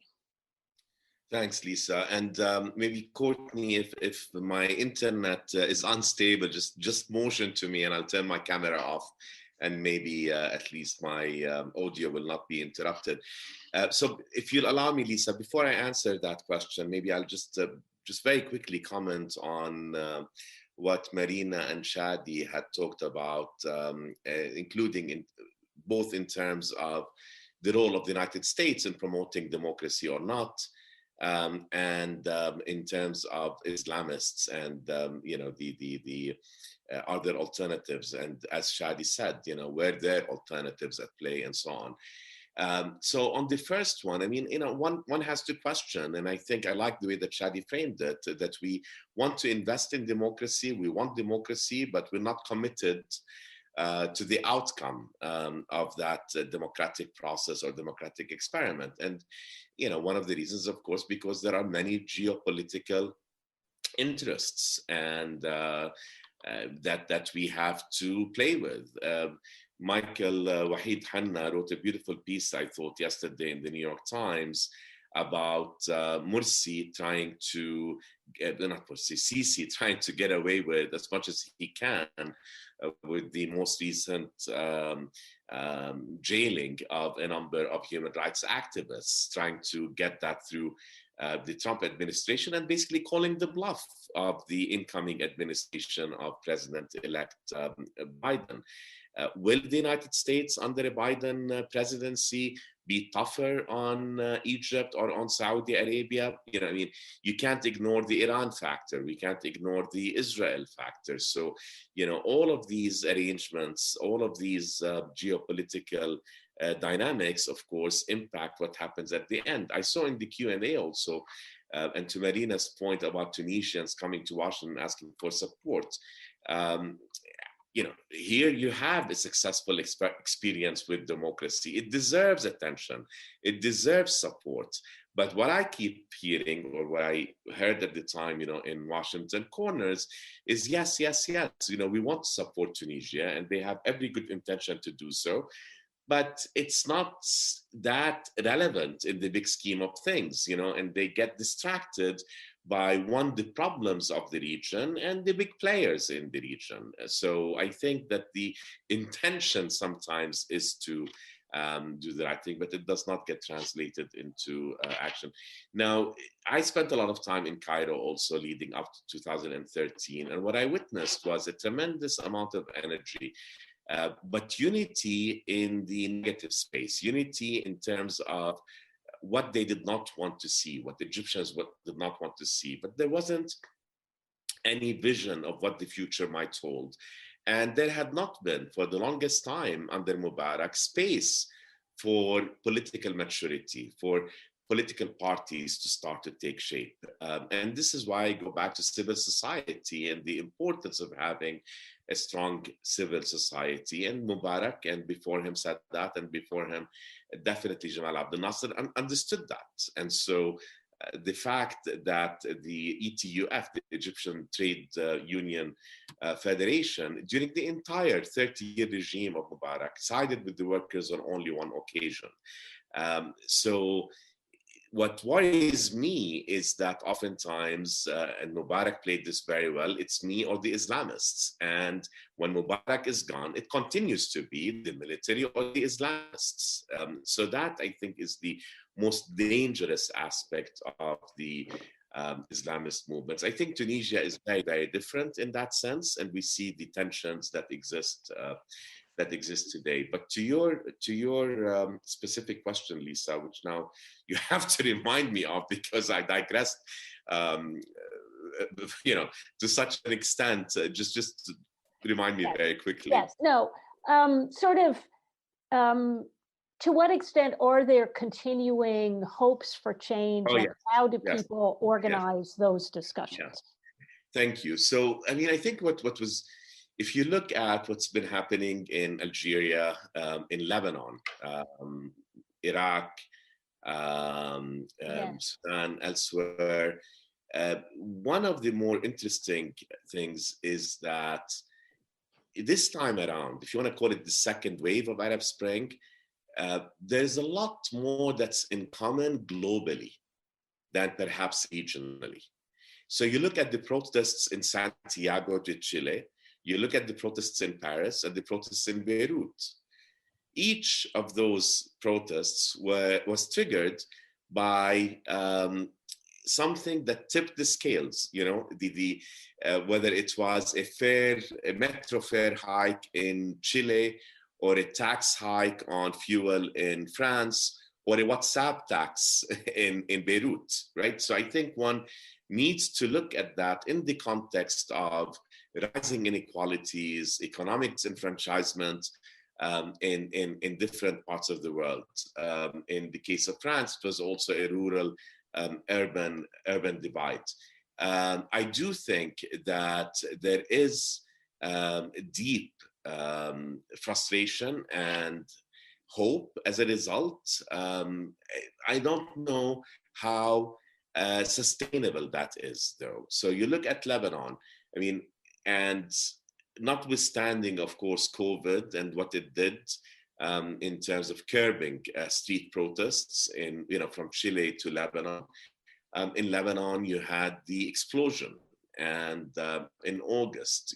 Thanks, Lisa. And maybe Courtney, if my internet is unstable, just motion to me and I'll turn my camera off, and maybe at least my audio will not be interrupted. So if you'll allow me, Lisa, before I answer that question, maybe I'll just very quickly comment on what Marina and Shadi had talked about, including both in terms of the role of the United States in promoting democracy or not, and in terms of Islamists and are there alternatives? And as Shadi said, were there alternatives at play and so on. So on the first one, I mean, one has to question, and I think I like the way that Shadi framed it, that we want to invest in democracy, we want democracy, but we're not committed to the outcome of that democratic process or democratic experiment. And, one of the reasons, of course, because there are many geopolitical interests and that we have to play with. Michael Wahid Hanna wrote a beautiful piece, I thought, yesterday in the New York Times about Morsi trying to, not Morsi, Sisi trying to get away with as much as he can with the most recent jailing of a number of human rights activists, trying to get that through the Trump administration and basically calling the bluff of the incoming administration of President-elect Biden. Will the United States under a Biden presidency be tougher on Egypt or on Saudi Arabia? You can't ignore the Iran factor. We can't ignore the Israel factor. So, all of these arrangements, all of these geopolitical dynamics, of course, impact what happens at the end. I saw in the Q&A also, and to Marina's point about Tunisians coming to Washington asking for support, here you have a successful experience with democracy. It deserves attention. It deserves support. But what I keep hearing, or what I heard at the time, in Washington corners is yes. We want to support Tunisia and they have every good intention to do so. But it's not that relevant in the big scheme of things, and they get distracted by the problems of the region and the big players in the region. So I think that the intention sometimes is to do the right thing, but it does not get translated into action. Now, I spent a lot of time in Cairo also leading up to 2013, and what I witnessed was a tremendous amount of energy, but unity in the negative space, unity in terms of what they did not want to see, what the Egyptians did not want to see, but there wasn't any vision of what the future might hold. And there had not been, for the longest time under Mubarak, space for political maturity, for political parties to start to take shape. And this is why I go back to civil society and the importance of having a strong civil society. And Mubarak, and before him Sadat, and before him definitely Jamal Abdel Nasser, understood that. And so the fact that the ETUF, the Egyptian Trade Union Federation, during the entire 30-year regime of Mubarak, sided with the workers on only one occasion. So what worries me is that oftentimes, and Mubarak played this very well, it's me or the Islamists. And when Mubarak is gone, it continues to be the military or the Islamists. So that, I think, is the most dangerous aspect of the Islamist movements. I think Tunisia is very, very different in that sense, and we see the tensions that exist today. But to your specific question, Lisa, which now you have to remind me of because I digressed, to such an extent. Just remind me very quickly. Yes. No. To what extent are there continuing hopes for change, and how do people organize those discussions? Yes. Thank you. So, I think what was, if you look at what's been happening in Algeria, in Lebanon, Iraq, Sudan, elsewhere, one of the more interesting things is that this time around, if you want to call it the second wave of Arab Spring, there's a lot more that's in common globally than perhaps regionally. So you look at the protests in Santiago de Chile, you look at the protests in Paris and the protests in Beirut. Each of those protests was triggered by something that tipped the scales, whether it was a metro fare hike in Chile, or a tax hike on fuel in France, or a WhatsApp tax in Beirut, right? So I think one needs to look at that in the context of rising inequalities, economic disenfranchisement in different parts of the world. In the case of France, it was also a rural urban divide. I do think that there is deep frustration and hope as a result. I don't know how sustainable that is, though. So you look at Lebanon, I mean, and notwithstanding, of course, COVID and what it did in terms of curbing street protests in, from Chile to Lebanon. In Lebanon, you had the explosion, and in August,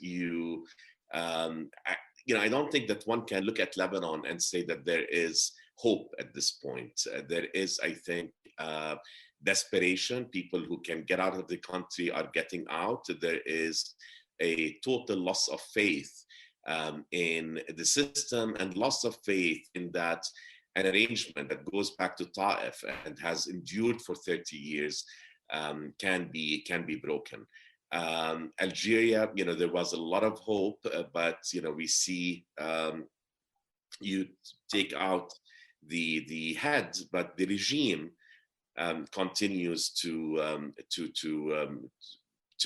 I don't think that one can look at Lebanon and say that there is hope at this point. There is, I think, desperation. People who can get out of the country are getting out. There is a total loss of faith in the system and loss of faith in that an arrangement that goes back to Ta'if and has endured for 30 years can be broken. Algeria, there was a lot of hope, but we see you take out the head, but the regime continues to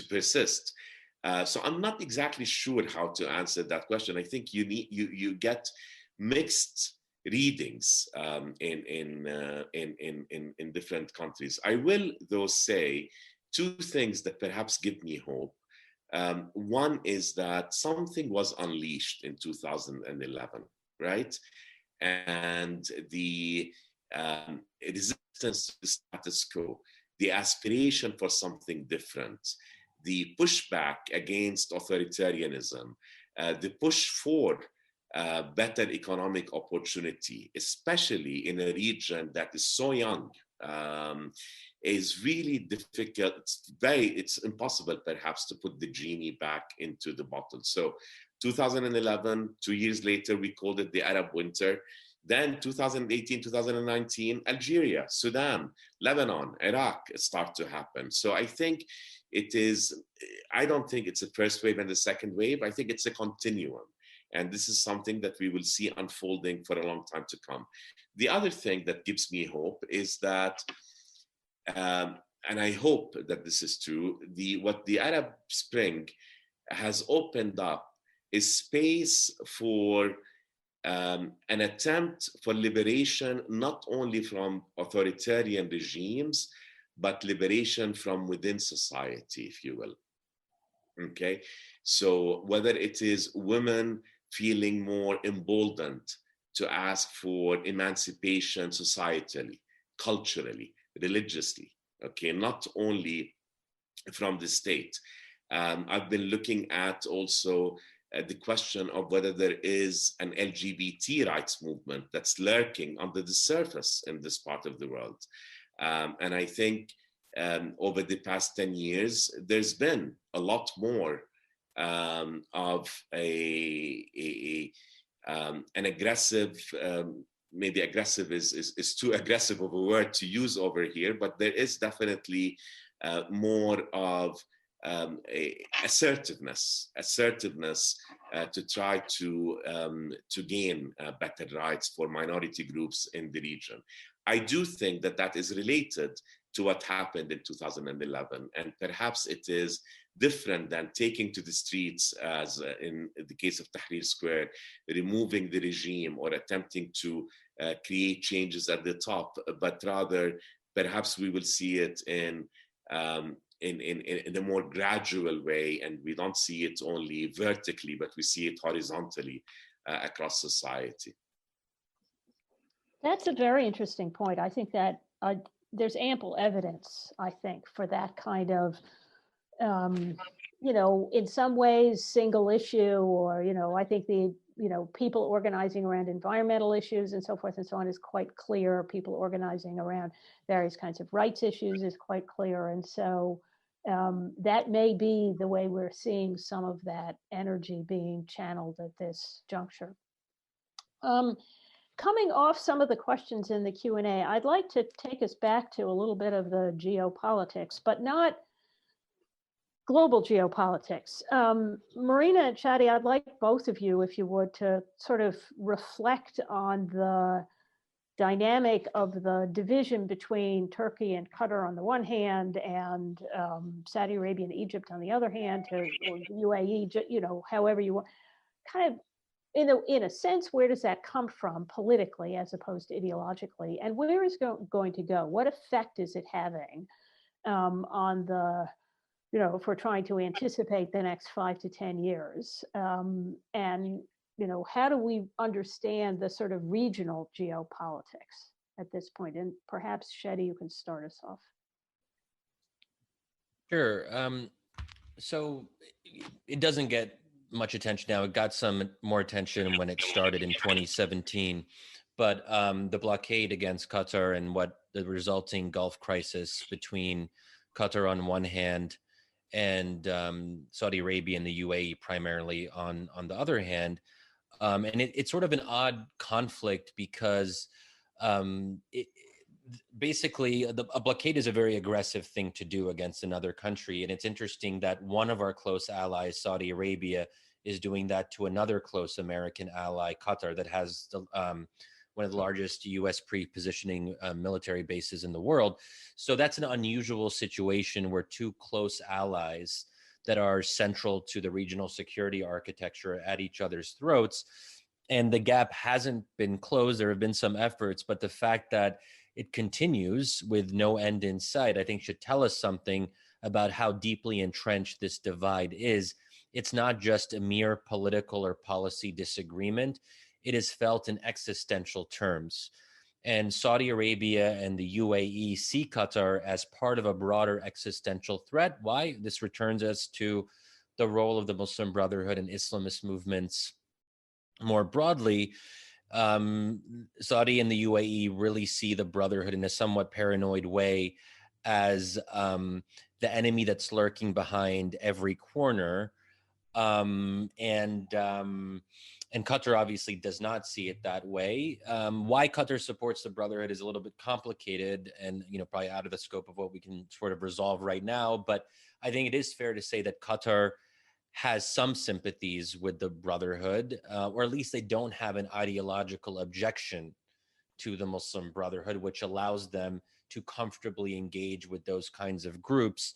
persist. So I'm not exactly sure how to answer that question. I think you get mixed readings in different countries. I will, though, say two things that perhaps give me hope. One is that something was unleashed in 2011, right? And the resistance to the status quo, the aspiration for something different, the pushback against authoritarianism, the push for better economic opportunity, especially in a region that is so young, is really difficult. It's impossible perhaps to put the genie back into the bottle. So 2011, 2 years later, we called it the Arab Winter. Then 2018, 2019, Algeria, Sudan, Lebanon, Iraq start to happen. So I think I don't think it's a first wave and a second wave. I think it's a continuum. And this is something that we will see unfolding for a long time to come. The other thing that gives me hope is that, and I hope that this is true, what the Arab Spring has opened up is space for an attempt for liberation, not only from authoritarian regimes, but liberation from within society, if you will. Okay, so whether it is women feeling more emboldened to ask for emancipation societally, culturally, religiously, okay, not only from the state. I've been looking at also the question of whether there is an LGBT rights movement that's lurking under the surface in this part of the world. And I think over the past 10 years, there's been a lot more of an aggressive, maybe aggressive is too aggressive of a word to use over here, but there is definitely more of assertiveness to try to gain better rights for minority groups in the region. I do think that is related to what happened in 2011, and perhaps it is different than taking to the streets, as in the case of Tahrir Square, removing the regime or attempting to create changes at the top, but rather perhaps we will see it in a more gradual way, and we don't see it only vertically, but we see it horizontally across society. That's a very interesting point. I think that there's ample evidence, I think, for that kind of, in some ways, single issue, or, I think people organizing around environmental issues and so forth and so on is quite clear. People organizing around various kinds of rights issues is quite clear. And so that may be the way we're seeing some of that energy being channeled at this juncture. Coming off some of the questions in the Q&A, I'd like to take us back to a little bit of the geopolitics, but not global geopolitics. Marina and Shadi, I'd like both of you, if you would, to sort of reflect on the dynamic of the division between Turkey and Qatar on the one hand, and Saudi Arabia and Egypt on the other hand, or UAE, however you want. Kind of in a sense, where does that come from politically as opposed to ideologically? And where is going to go? What effect is it having on the, if we're trying to anticipate the next 5 to 10 years? And, how do we understand the sort of regional geopolitics at this point? And perhaps, Shadi, you can start us off. Sure. So it doesn't get much attention now. It got some more attention when it started in 2017. But the blockade against Qatar and what the resulting Gulf crisis between Qatar on one hand and Saudi Arabia and the UAE primarily on the other hand. And it's sort of an odd conflict because basically a blockade is a very aggressive thing to do against another country. And it's interesting that one of our close allies, Saudi Arabia, is doing that to another close American ally, Qatar, that has one of the largest U.S. pre-positioning military bases in the world. So that's an unusual situation where two close allies that are central to the regional security architecture at each other's throats. And the gap hasn't been closed. There have been some efforts, but the fact that it continues with no end in sight, I think should tell us something about how deeply entrenched this divide is. It's not just a mere political or policy disagreement. It is felt in existential terms. And Saudi Arabia and the UAE see Qatar as part of a broader existential threat. Why? This returns us to the role of the Muslim Brotherhood and Islamist movements more broadly. Saudi and the UAE really see the Brotherhood in a somewhat paranoid way as the enemy that's lurking behind every corner. And Qatar obviously does not see it that way. Why Qatar supports the Brotherhood is a little bit complicated and, probably out of the scope of what we can sort of resolve right now. But I think it is fair to say that Qatar has some sympathies with the Brotherhood, or at least they don't have an ideological objection to the Muslim Brotherhood, which allows them to comfortably engage with those kinds of groups.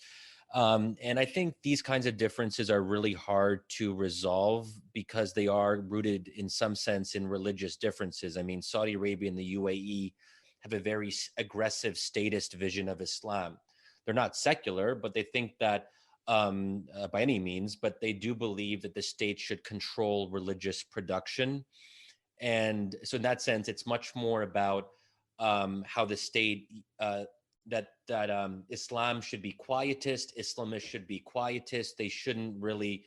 And I think these kinds of differences are really hard to resolve because they are rooted in some sense in religious differences. I mean, Saudi Arabia and the UAE have a very aggressive statist vision of Islam. They're not secular, but they think that by any means, but they do believe that the state should control religious production. And so in that sense, it's much more about how the state, that Islam should be quietist, Islamists should be quietist, they shouldn't really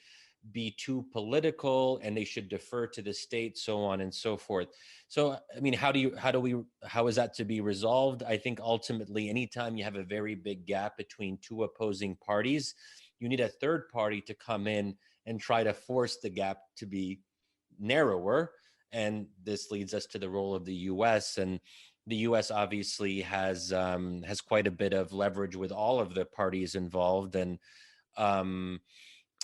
be too political, and they should defer to the state, so on and so forth. So, I mean, how is that to be resolved? I think ultimately, anytime you have a very big gap between two opposing parties, you need a third party to come in and try to force the gap to be narrower. And this leads us to the role of the U.S. And the U.S. obviously has quite a bit of leverage with all of the parties involved,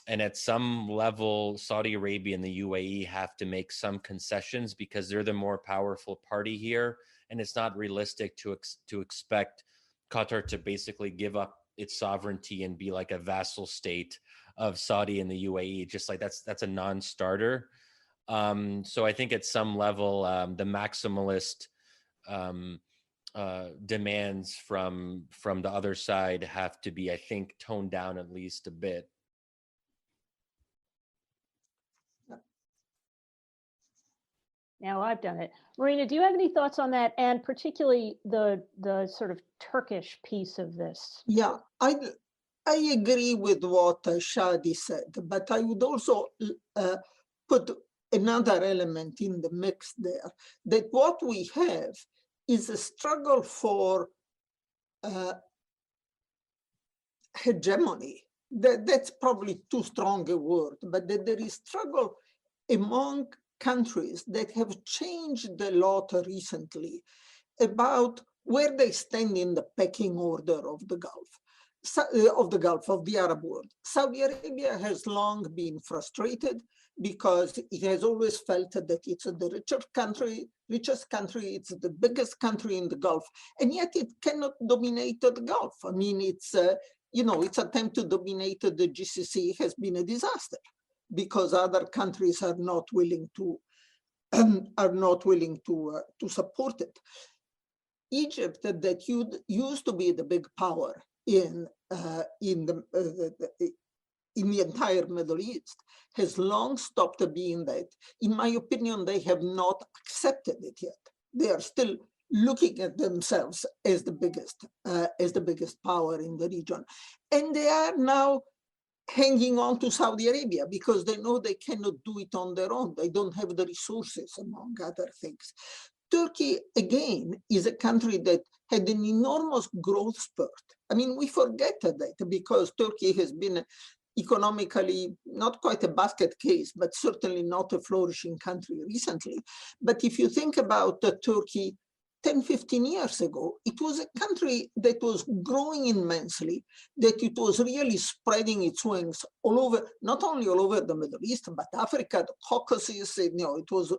and at some level, Saudi Arabia and the UAE have to make some concessions because they're the more powerful party here, and it's not realistic to expect Qatar to basically give up its sovereignty and be like a vassal state of Saudi and the UAE. Just like that's a non-starter. So I think at some level, the maximalist demands from the other side have to be, I think, toned down at least a bit. Now I've done it. Marina, do you have any thoughts on that, and particularly the sort of Turkish piece of this? Yeah, I agree with what Shadi said, but I would also put another element in the mix there, that what we have is a struggle for hegemony. That's probably too strong a word, but that there is struggle among countries that have changed a lot recently about where they stand in the pecking order of the Gulf, of the Arab world. Saudi Arabia has long been frustrated because it has always felt that it's the richest country, it's the biggest country in the Gulf, and yet it cannot dominate the Gulf. I mean, its attempt to dominate the GCC has been a disaster because other countries are not willing to are not willing to support it. Egypt, that used to be the big power in the entire Middle East, has long stopped being that. In my opinion, they have not accepted it yet. They are still looking at themselves as the biggest power in the region, and they are now hanging on to Saudi Arabia because they know they cannot do it on their own. They don't have the resources, among other things. Turkey, again, is a country that had an enormous growth spurt. I mean, we forget that because Turkey has been economically not quite a basket case, but certainly not a flourishing country recently. But if you think about Turkey 10, 15 years ago, it was a country that was growing immensely, that it was really spreading its wings all over, not only all over the Middle East, but Africa, the Caucasus, it was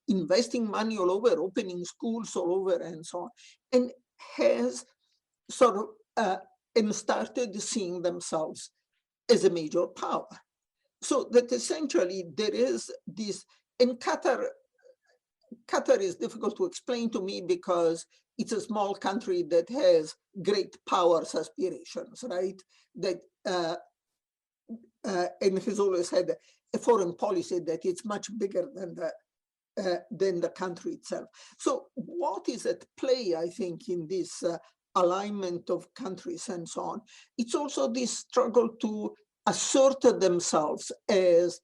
investing money all over, opening schools all over, and so on, and has sort of and started seeing themselves as a major power. So that essentially there is this, and Qatar is difficult to explain to me because it's a small country that has great powers aspirations, right? That and has always had a foreign policy that it's much bigger than the country itself. So what is at play, I think, in this alignment of countries and so on? It's also this struggle to assert themselves as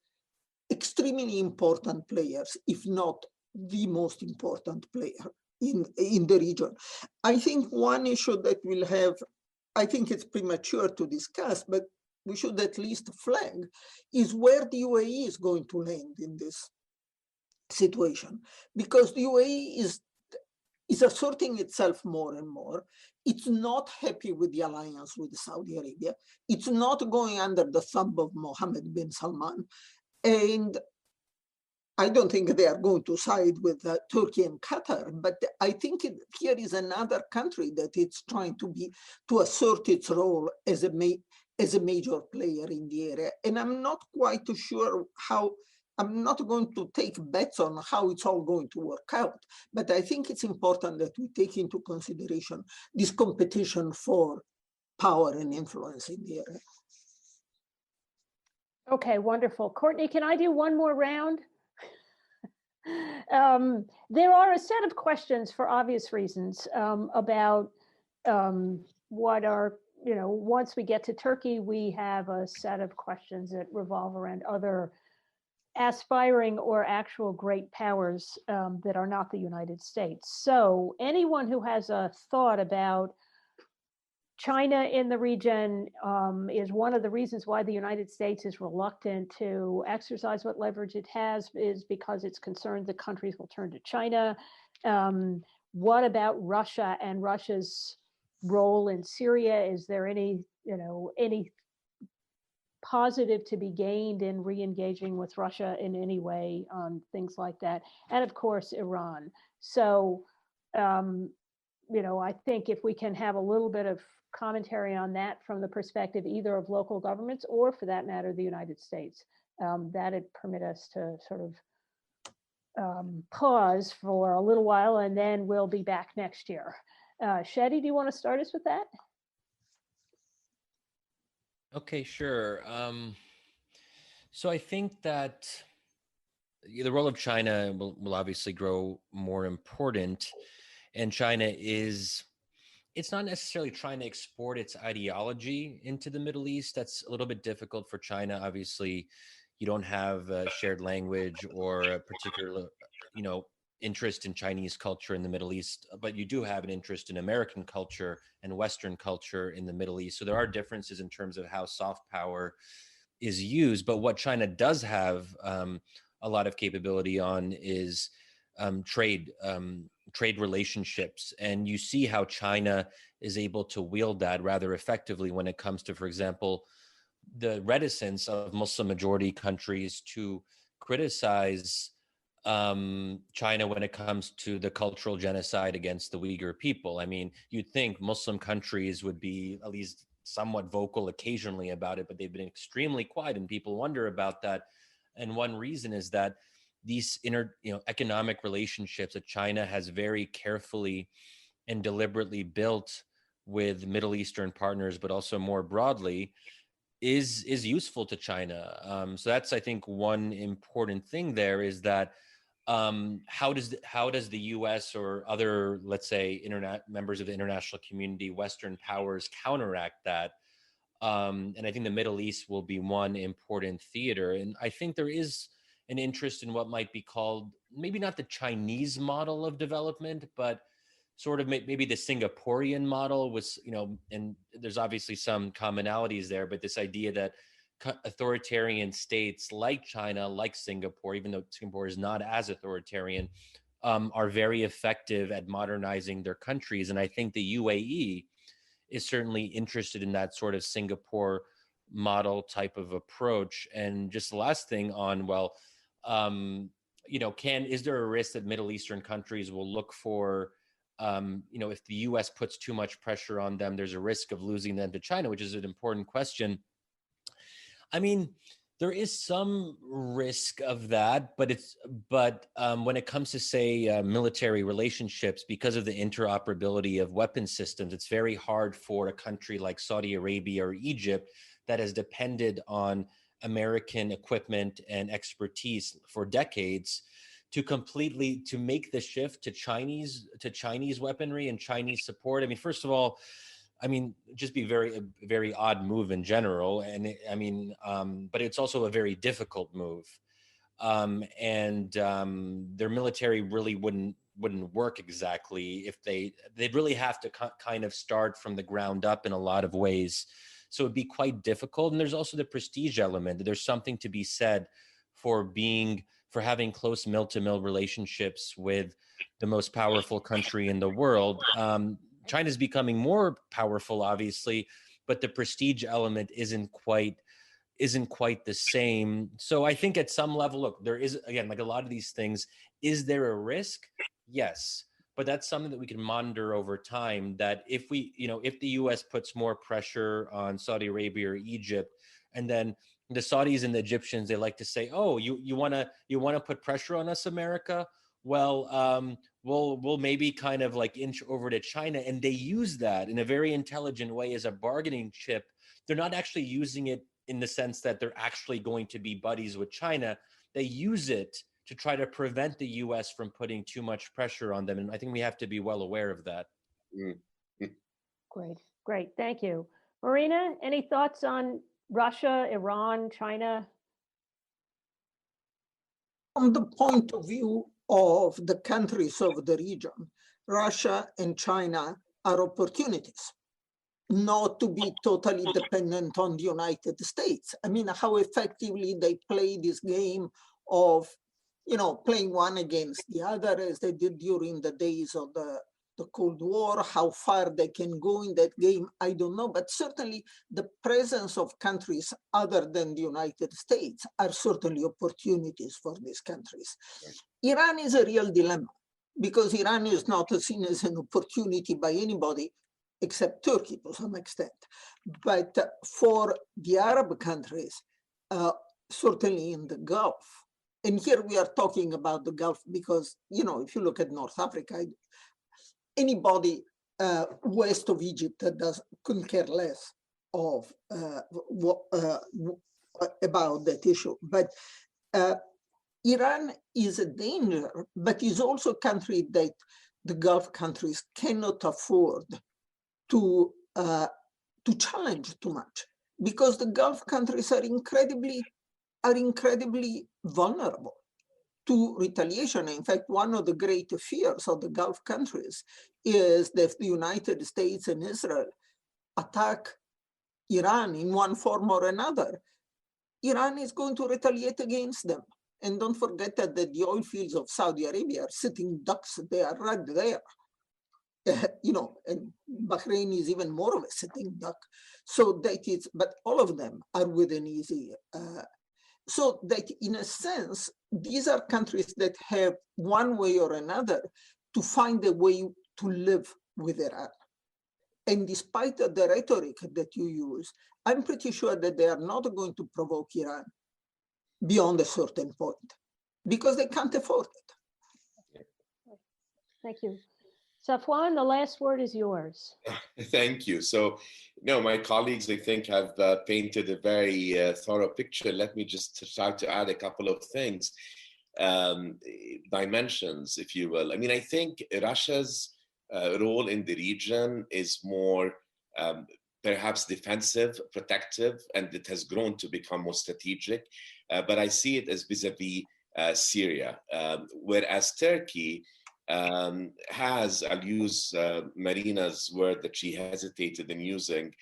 extremely important players, if not the most important player in the region. I think one issue that we'll have, I think it's premature to discuss, but we should at least flag, is where the UAE is going to land in this situation. Because the UAE is asserting itself more and more. It's not happy with the alliance with Saudi Arabia. It's not going under the thumb of Mohammed bin Salman. And I don't think they are going to side with Turkey and Qatar, but I think here is another country that it's trying to assert its role as a major player in the area. And I'm not quite sure how, I'm not going to take bets on how it's all going to work out, but I think it's important that we take into consideration this competition for power and influence in the area. Okay, wonderful. Courtney, can I do one more round? There are a set of questions for obvious reasons about what are, once we get to Turkey, we have a set of questions that revolve around other aspiring or actual great powers that are not the United States. So anyone who has a thought about China in the region is one of the reasons why the United States is reluctant to exercise what leverage it has, is because it's concerned that countries will turn to China. What about Russia and Russia's role in Syria? Is there any positive to be gained in re-engaging with Russia in any way on things like that? And of course, Iran. So, I think if we can have a little bit of commentary on that from the perspective either of local governments or, for that matter, the United States, that'd permit us to sort of pause for a little while, and then we'll be back next year. Shadi, do you want to start us with that? Okay, sure. So I think that the role of China will obviously grow more important, and China it's not necessarily trying to export its ideology into the Middle East. That's a little bit difficult for China. Obviously, you don't have a shared language or a particular, interest in Chinese culture in the Middle East, but you do have an interest in American culture and Western culture in the Middle East. So there are differences in terms of how soft power is used. But what China does have a lot of capability on is trade relationships. And you see how China is able to wield that rather effectively when it comes to, for example, the reticence of Muslim majority countries to criticize China when it comes to the cultural genocide against the Uyghur people. I mean, you'd think Muslim countries would be at least somewhat vocal occasionally about it, but they've been extremely quiet, and people wonder about that. And one reason is that these economic relationships that China has very carefully and deliberately built with Middle Eastern partners, but also more broadly, is useful to China. So that's, I think, one important thing there is that how does the U.S. or other, let's say, members of the international community, Western powers, counteract that? And I think the Middle East will be one important theater. And I think there is an interest in what might be called maybe not the Chinese model of development, but sort of maybe the Singaporean model was, and there's obviously some commonalities there, but this idea that authoritarian states like China, like Singapore, even though Singapore is not as authoritarian, are very effective at modernizing their countries. And I think the UAE is certainly interested in that sort of Singapore model type of approach. And just the last thing on, is there a risk that Middle Eastern countries will look for, if the US puts too much pressure on them, there's a risk of losing them to China, which is an important question. I mean, there is some risk of that, but when it comes to, say, military relationships, because of the interoperability of weapon systems, it's very hard for a country like Saudi Arabia or Egypt that has depended on American equipment and expertise for decades to make the shift to Chinese weaponry and Chinese support. I mean, first of all, just be a very odd move in general. And but it's also a very difficult move. Their military really wouldn't work exactly if they'd really have to kind of start from the ground up in a lot of ways. So it'd be quite difficult. And there's also the prestige element. There's something to be said for having close mill-to-mill relationships with the most powerful country in the world. China's becoming more powerful, obviously, but the prestige element isn't quite the same. So I think at some level, look, there is, again, like a lot of these things, is there a risk? Yes. But that's something that we can monitor over time, that if the US puts more pressure on Saudi Arabia or Egypt, and then the Saudis and the Egyptians, they like to say, oh, you want to put pressure on us, America? Well, we'll maybe kind of like inch over to China. And they use that in a very intelligent way as a bargaining chip. They're not actually using it in the sense that they're actually going to be buddies with China. They use it to try to prevent the US from putting too much pressure on them. And I think we have to be well aware of that. Great. Thank you. Marina, any thoughts on Russia, Iran, China? From the point of view of the countries of the region, Russia and China are opportunities, not to be totally dependent on the United States. I mean, how effectively they play this game of, playing one against the other, as they did during the days of the Cold War. How far they can go in that game, I don't know. But certainly the presence of countries other than the United States are certainly opportunities for these countries. Right. Iran is a real dilemma, because Iran is not seen as an opportunity by anybody except Turkey to some extent. But for the Arab countries, certainly in the Gulf, and here we are talking about the Gulf because, if you look at North Africa, anybody west of Egypt couldn't care less of about that issue. But Iran is a danger, but is also a country that the Gulf countries cannot afford to challenge too much, because the Gulf countries are incredibly vulnerable to retaliation. In fact, one of the great fears of the Gulf countries is that the United States and Israel attack Iran in one form or another. Iran is going to retaliate against them. And don't forget that the oil fields of Saudi Arabia are sitting ducks. They are right there. And Bahrain is even more of a sitting duck. So that is, but all of them are within easy. So that in a sense, these are countries that have one way or another to find a way to live with Iran. And despite the rhetoric that you use, I'm pretty sure that they are not going to provoke Iran beyond a certain point. because they can't afford it. Thank you. Safwan, the last word is yours. Thank you. So, no, my colleagues, I think, have painted a very thorough picture. Let me just try to add a couple of things, dimensions, if you will. I mean, I think Russia's role in the region is more perhaps defensive, protective, and it has grown to become more strategic. But I see it as vis-a-vis Syria, whereas Turkey has, I'll use Marina's word that she hesitated in using,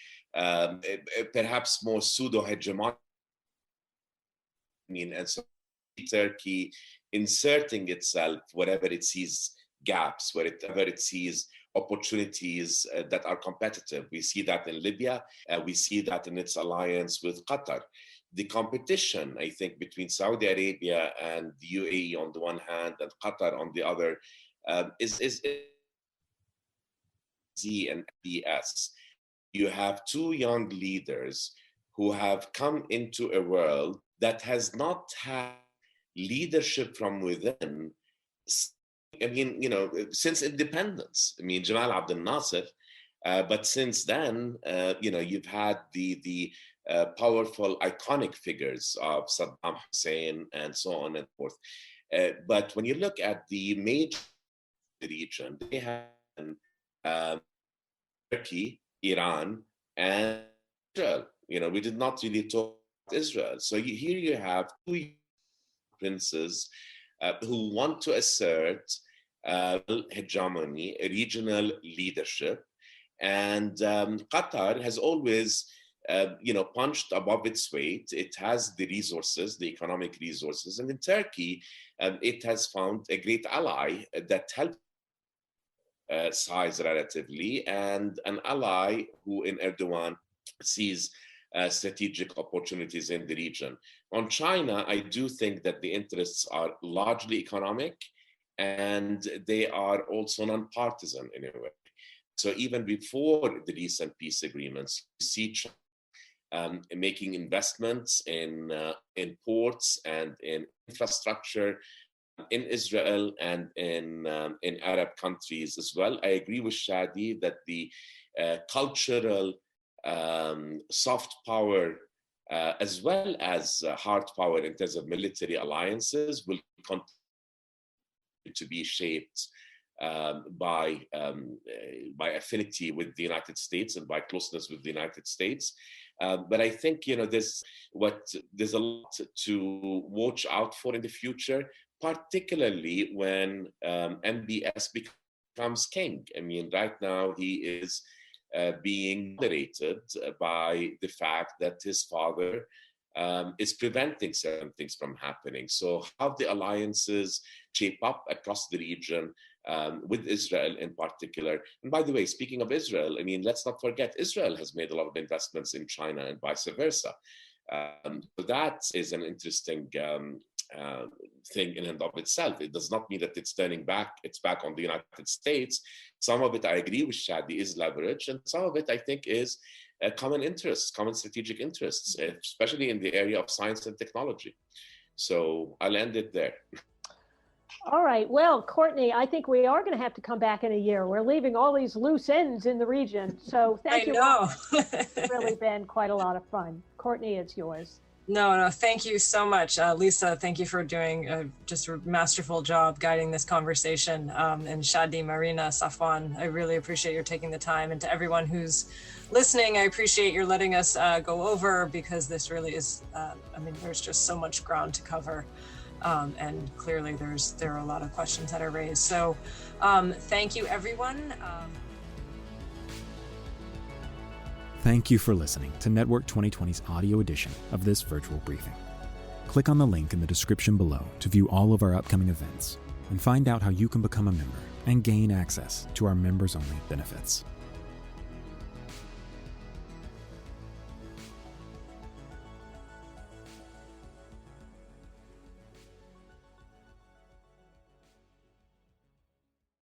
perhaps more pseudo-hegemonic. I mean, and so Turkey inserting itself wherever it sees gaps, wherever it sees opportunities that are competitive. We see that in Libya. We see that in its alliance with Qatar. The competition, I think, between Saudi Arabia and the UAE on the one hand and Qatar on the other is Z and BS. You have two young leaders who have come into a world that has not had leadership from within. I mean, you know, since independence. I mean, Jamal Abdel Nasser, but since then, you know, you've had the powerful, iconic figures of Saddam Hussein and so on and forth. But when you look at the major region, they have Turkey, Iran, and Israel. You know, we did not really talk about Israel. So here you have two princes who want to assert hegemony, regional leadership. And Qatar has always, you know, punched above its weight. It has the resources, the economic resources. And in Turkey, it has found a great ally that helps size relatively, and an ally who in Erdogan sees strategic opportunities in the region. On China, I do think that the interests are largely economic, and they are also non-partisan in a way. So even before the recent peace agreements, you see China making investments in ports and in infrastructure in Israel and in Arab countries as well. I agree with Shadi that the cultural soft power as well as hard power in terms of military alliances will continue to be shaped by affinity with the United States and by closeness with the United States. But I think, you know, there's a lot to watch out for in the future, particularly when MBS becomes king. I mean, right now he is being moderated by the fact that his father is preventing certain things from happening. So how the alliances shape up across the region with Israel in particular. And by the way, speaking of Israel, I mean, let's not forget, Israel has made a lot of investments in China and vice versa. So that is an interesting thing in and of itself. It does not mean that it's turning back, it's back on the United States. Some of it, I agree with Shadi, is leverage, and some of it, I think, is common interests, common strategic interests, especially in the area of science and technology. So I'll end it there. All right. Well, Courtney, I think we are going to have to come back in a year. We're leaving all these loose ends in the region. So thank you. I know. It's really been quite a lot of fun. Courtney, it's yours. No, thank you so much. Lisa, thank you for doing just a masterful job guiding this conversation. And Shadi, Marina, Safwan, I really appreciate your taking the time. And to everyone who's listening, I appreciate your letting us go over, because this really is, I mean, there's just so much ground to cover. And clearly there are a lot of questions that are raised. So thank you, everyone. Thank you for listening to Network 2020's audio edition of this virtual briefing. Click on the link in the description below to view all of our upcoming events and find out how you can become a member and gain access to our members-only benefits.